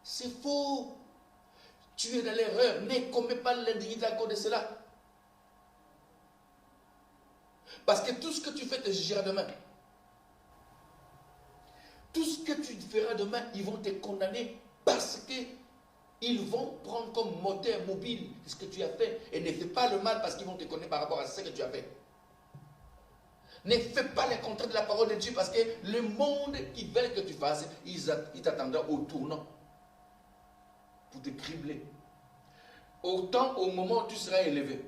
C'est faux. Tu es dans l'erreur. Ne commets pas l'indignité à cause de cela. Parce que tout ce que tu fais te jugera demain. Tout ce que tu feras demain, ils vont te condamner parce qu'ils vont prendre comme moteur mobile ce que tu as fait. Et ne fais pas le mal parce qu'ils vont te connaître par rapport à ce que tu as fait. Ne fais pas les contraires de la parole de Dieu parce que le monde qui veut que tu fasses, il t'attendra au tournant pour te cribler. Autant au moment où tu seras élevé.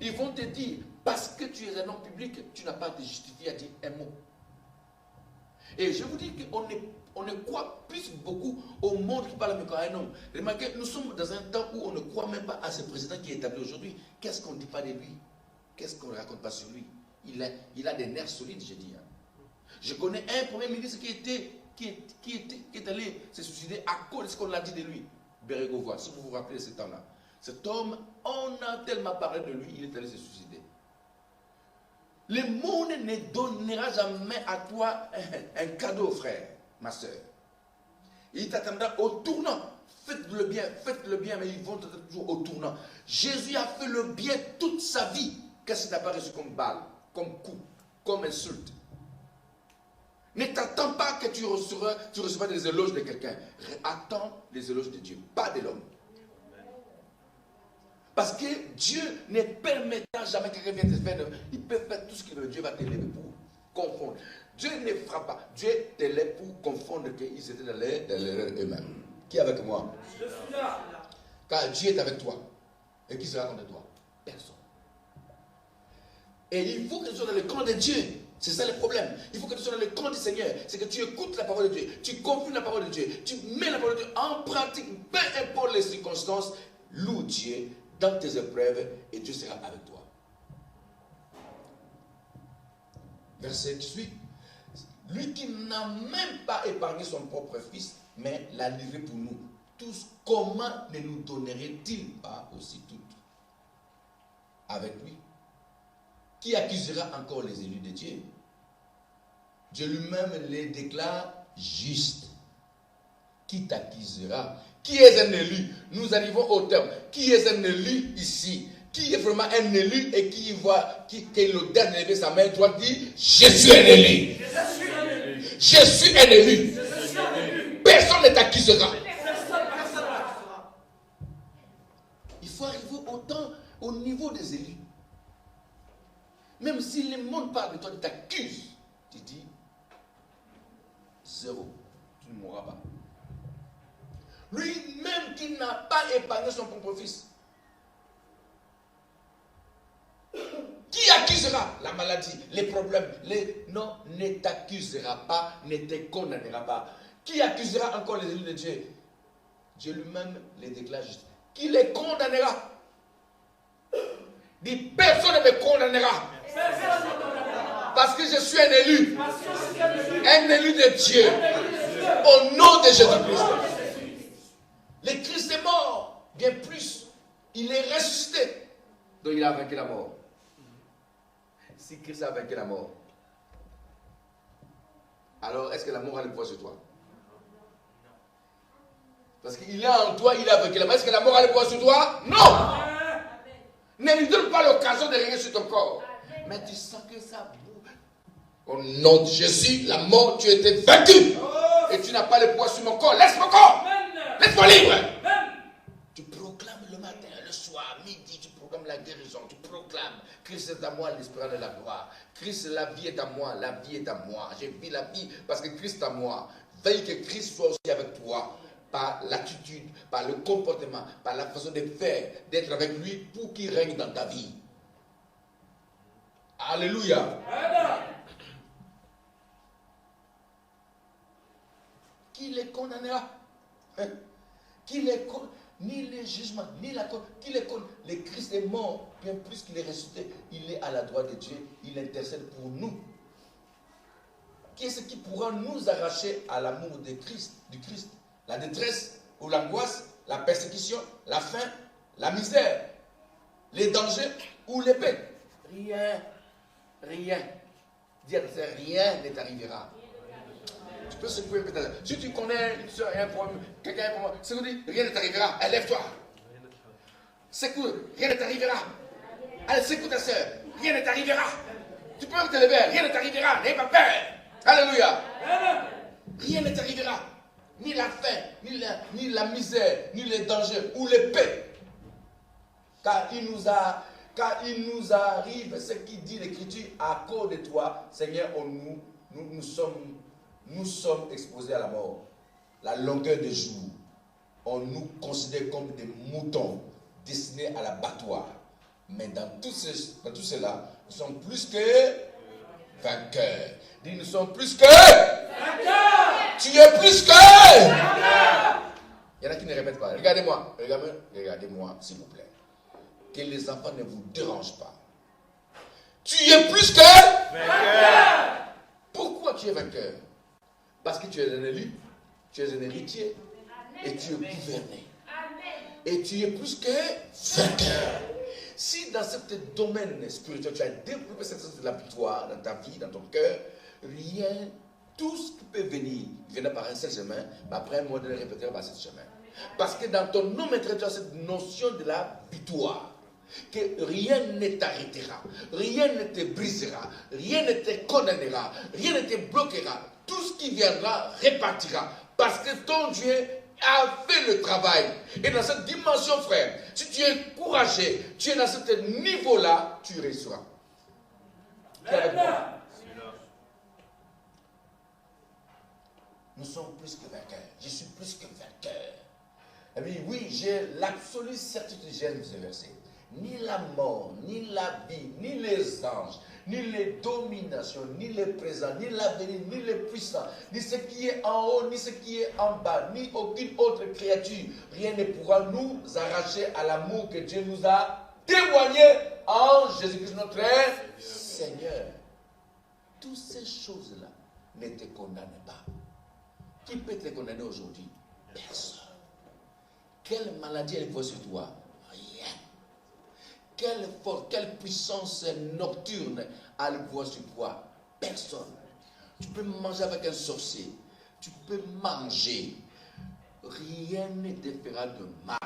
Ils vont te dire, parce que tu es un homme public, tu n'as pas à te justifier à dire un mot. Et je vous dis qu'on ne croit plus beaucoup au monde qui parle comme un homme. Remarquez, nous sommes dans un temps où on ne croit même pas à ce président qui est établi aujourd'hui. Qu'est-ce qu'on ne dit pas de lui? Qu'est-ce qu'on ne raconte pas sur lui? Il a des nerfs solides, je dis. Je connais un premier ministre qui est allé se suicider à cause de ce qu'on a dit de lui. Bérégovoy, si vous vous rappelez de ce temps-là. Cet homme, on a tellement parlé de lui, il est allé se suicider. Le monde ne donnera jamais à toi un cadeau, frère, ma soeur. Il t'attendra au tournant. Faites le bien, mais ils vont t'attendre toujours au tournant. Jésus a fait le bien toute sa vie. Qu'est-ce qu'il n'a pas reçu comme balle, comme coup, comme insulte? Ne t'attends pas que tu recevras des éloges de quelqu'un. Attends les éloges de Dieu, pas de l'homme. Parce que Dieu ne permettra jamais que quelqu'un vienne te faire. Il peut faire tout ce qu'il veut. Dieu va te lever pour confondre. Dieu ne fera pas. Dieu te lève pour confondre qu'ils étaient dans l'erreur eux-mêmes. Qui est avec moi? Je suis là. Car Dieu est avec toi. Et qui sera contre toi? Personne. Et il faut que tu sois dans le camp de Dieu. C'est ça le problème. Il faut que tu sois dans le camp du Seigneur. C'est que tu écoutes la parole de Dieu. Tu confirmes la parole de Dieu. Tu mets la parole de Dieu en pratique. Peu importe les circonstances. Loue Dieu dans tes épreuves et Dieu sera avec toi. Verset qui suit. Lui qui n'a même pas épargné son propre fils, mais l'a livré pour nous. Tous, comment ne nous donnerait-il pas aussi tout avec lui? Qui accusera encore les élus de Dieu? Dieu lui-même les déclare justes. Qui t'accusera? Qui est un élu? Nous arrivons au terme. Qui est un élu ici? Qui est vraiment un élu et qui voit, qui est l'audace de lever sa main droite, dit: je suis un élu. Je suis un élu. Personne ne t'accusera. Il faut arriver au niveau des élus. Même si le monde parle de toi, il t'accuse, tu dis zéro, tu ne mourras pas. Lui-même qui n'a pas épargné son propre fils. Qui accusera la maladie, les problèmes, non, ne t'accusera pas, ne te condamnera pas. Qui accusera encore les élus de Dieu? Dieu lui-même les déclare juste. Qui les condamnera? Dit: personne ne me condamnera. Parce que je suis un élu. Un élu de Dieu. Au nom de Jésus-Christ. Le Christ est mort. Bien plus, il est ressuscité. Donc il a vaincu la mort. Si Christ a vaincu la mort, alors est-ce que la mort a le pouvoir sur toi? Parce qu'il est en toi, il a vaincu la mort. Est-ce que la mort a le pouvoir sur toi? Non! Ne lui donne pas l'occasion de régner sur ton corps. Mais tu sens que ça bouge. Au nom de Jésus, la mort, tu étais vaincu. Et tu n'as pas le pouvoir sur mon corps. Laisse mon corps. Laisse-moi libre. Tu proclames le matin, le soir, midi, tu proclames la guérison. Tu proclames: Christ est à moi, l'espérance de la gloire. Christ, la vie est à moi, la vie est à moi. J'ai vis la vie parce que Christ est à moi. Veille que Christ soit aussi avec toi. Par l'attitude, par le comportement, par la façon de faire, d'être avec lui pour qu'il règne dans ta vie. Alléluia. Qui les condamnera? Qui les condamnera? Ni les jugements, ni la condamnation. Qui les condamnera? Le Christ est mort, bien plus qu'il est ressuscité. Il est à la droite de Dieu. Il intercède pour nous. Qui est-ce qui pourra nous arracher à l'amour de Christ, du Christ? La détresse ou l'angoisse, la persécution, la faim, la misère, les dangers ou l'épée? Rien. Dire rien ne t'arrivera. Tu peux secouer un peu ta. Si tu connais une soeur et un problème, quelqu'un a un problème, secoue, rien ne t'arrivera. Lève-toi. Secoue, rien ne t'arrivera. Allez, secoue ta soeur, rien ne t'arrivera. Tu peux te lever, rien ne t'arrivera. N'aie pas peur. Alléluia. Rien ne t'arrivera. Ni la faim, ni la misère, ni les dangers ou l'épée. Car il nous arrive ce qui dit l'Écriture: à cause de toi, Seigneur, nous sommes exposés à la mort. La longueur des jours, on nous considère comme des moutons destinés à l'abattoir. Mais dans tout cela, nous sommes plus que vainqueurs. Dis: nous sommes plus que vainqueurs. Tu es plus que vainqueur. Il y en a qui ne répètent pas. Regardez-moi, regardez-moi, s'il vous plaît. Que les enfants ne vous dérangent pas. Tu es plus que vainqueur. Pourquoi tu es vainqueur? Parce que tu es un élu, tu es un héritier et tu es gouverné. Et tu es plus que vainqueur. Si dans ce domaine spirituel, tu as développé cette sens de la victoire dans ta vie, dans ton cœur, rien, tout ce qui peut venir, vient par un seul chemin, mais après un mois de le répéter par ce chemin. Parce que dans ton nom intérieur, tu as cette notion de la victoire. Que rien ne t'arrêtera, rien ne te brisera, rien ne te condamnera, rien ne te bloquera. Tout ce qui viendra repartira. Parce que ton Dieu a fait le travail. Et dans cette dimension, frère, si tu es courageux, tu es dans ce niveau-là, tu réussiras. Nous sommes plus que vainqueurs. Je suis plus que vainqueur. Eh bien, oui, j'ai l'absolue certitude, j'aime ce verset. Ni la mort, ni la vie, ni les anges, ni les dominations, ni les présents, ni l'avenir, ni les puissants, ni ce qui est en haut, ni ce qui est en bas, ni aucune autre créature, rien ne pourra nous arracher à l'amour que Dieu nous a témoigné en Jésus-Christ notre Seigneur. Toutes ces choses-là ne te condamnent pas. Qui peut te condamner aujourd'hui? Personne. Quelle maladie elle voit sur toi? Rien. Quelle force, quelle puissance nocturne elle voit sur toi? Personne. Tu peux manger avec un sorcier. Tu peux manger. Rien ne te fera de mal.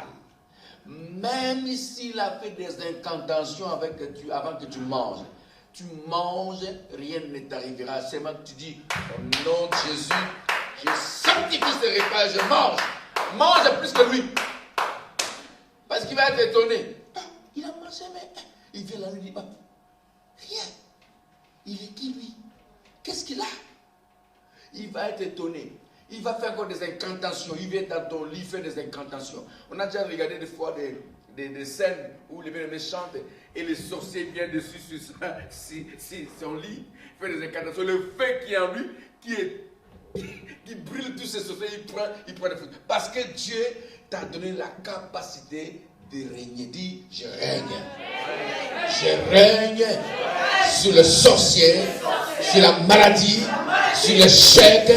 Même s'il a fait des incantations avant que tu manges. Tu manges, rien ne t'arrivera. Seulement que tu dis, au nom de Jésus, je sanctifie ce repas, je mange. Mange plus que lui. Parce qu'il va être étonné. Ah, il a mangé, mais il vient là, lui dit, rien. Il est qui, lui? Qu'est-ce qu'il a? Il va être étonné. Il va faire encore des incantations. Il vient dans ton lit faire des incantations. On a déjà regardé des fois des scènes où les bien-aimés chantent et les sorciers viennent dessus sur son lit, fait des incantations. Le feu qui est en lui, qui brûle tous ces sorciers, il prend des feux. Parce que Dieu t'a donné la capacité de régner. Dis, je règne. Je règne sur le sorcier, sur la maladie, sur l'échec,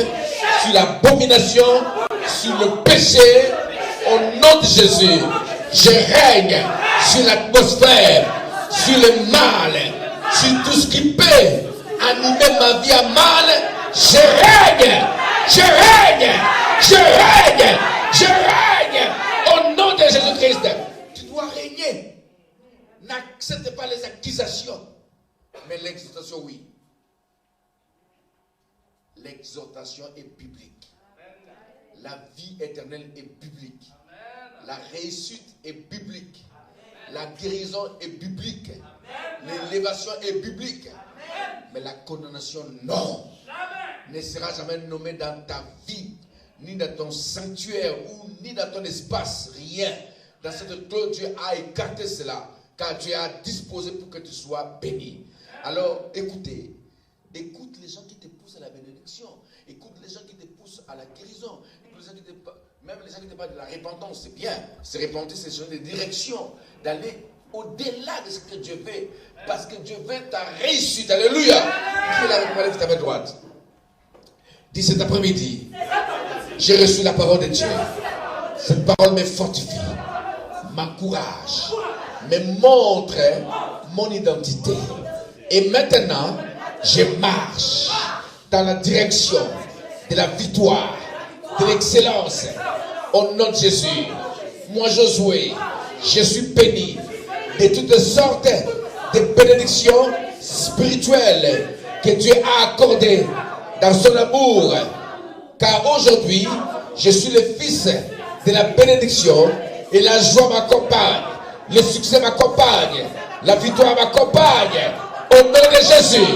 sur l'abomination, sur le péché. Au nom de Jésus, je règne sur l'atmosphère, sur le mal, sur tout ce qui peut animer ma vie à mal. Je règne, je règne, je règne, je règne. Au nom de Jésus-Christ, tu dois régner. N'accepte pas les accusations, mais l'exhortation, oui. L'exhortation est biblique. La vie éternelle est biblique. La réussite est biblique. La guérison est biblique. L'élévation est biblique. Mais la condamnation, non. Ne sera jamais nommée dans ta vie, ni dans ton sanctuaire, ou ni dans ton espace, rien. Dans cette clôture, Dieu a écarté cela, car Dieu a disposé pour que tu sois béni. Alors, écoutez. Écoute les gens qui te poussent à la bénédiction. Écoute les gens qui te poussent à la guérison. Écoute les gens qui te, même les gens qui te parlent de la repentance, c'est bien. C'est repentir, c'est changer de direction, d'aller au-delà de ce que Dieu veut. Parce que Dieu veut ta réussite. Alléluia. Dis-le avec moi, lève ta main droite. Dis cet après-midi, j'ai reçu la parole de Dieu. Cette parole me fortifie, m'encourage, me montre mon identité. Et maintenant, je marche dans la direction de la victoire, de l'excellence. Au nom de Jésus, moi Josué, je suis béni de toutes sortes de bénédictions spirituelles que Dieu a accordées dans son amour. Car aujourd'hui, je suis le fils de la bénédiction et la joie m'accompagne, le succès m'accompagne, la victoire m'accompagne. Au nom de Jésus,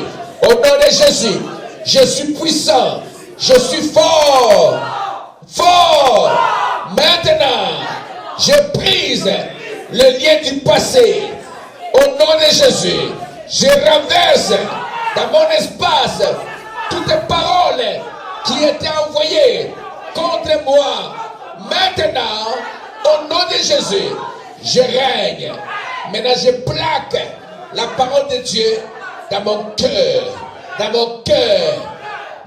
au nom de Jésus, je suis puissant, je suis fort, fort. Maintenant, je brise le lien du passé. Au nom de Jésus, je renverse dans mon espace toutes paroles qui étaient envoyées contre moi. Maintenant, au nom de Jésus, je règne. Maintenant, je plaque la parole de Dieu dans mon cœur. Dans mon cœur.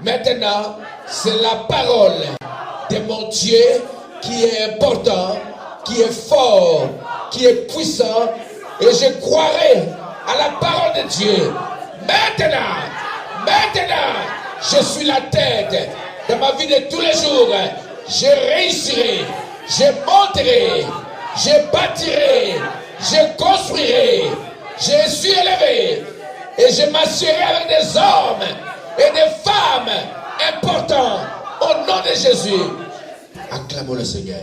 Maintenant, c'est la parole de mon Dieu qui est important, qui est fort, qui est puissant, Et je croirai à la parole de Dieu. Maintenant, je suis la tête. Dans ma vie de tous les jours, je réussirai, je monterai, je bâtirai, je construirai, je suis élevé. Et je m'assierai avec des hommes et des femmes importants au nom de Jésus. Acclamons le Seigneur.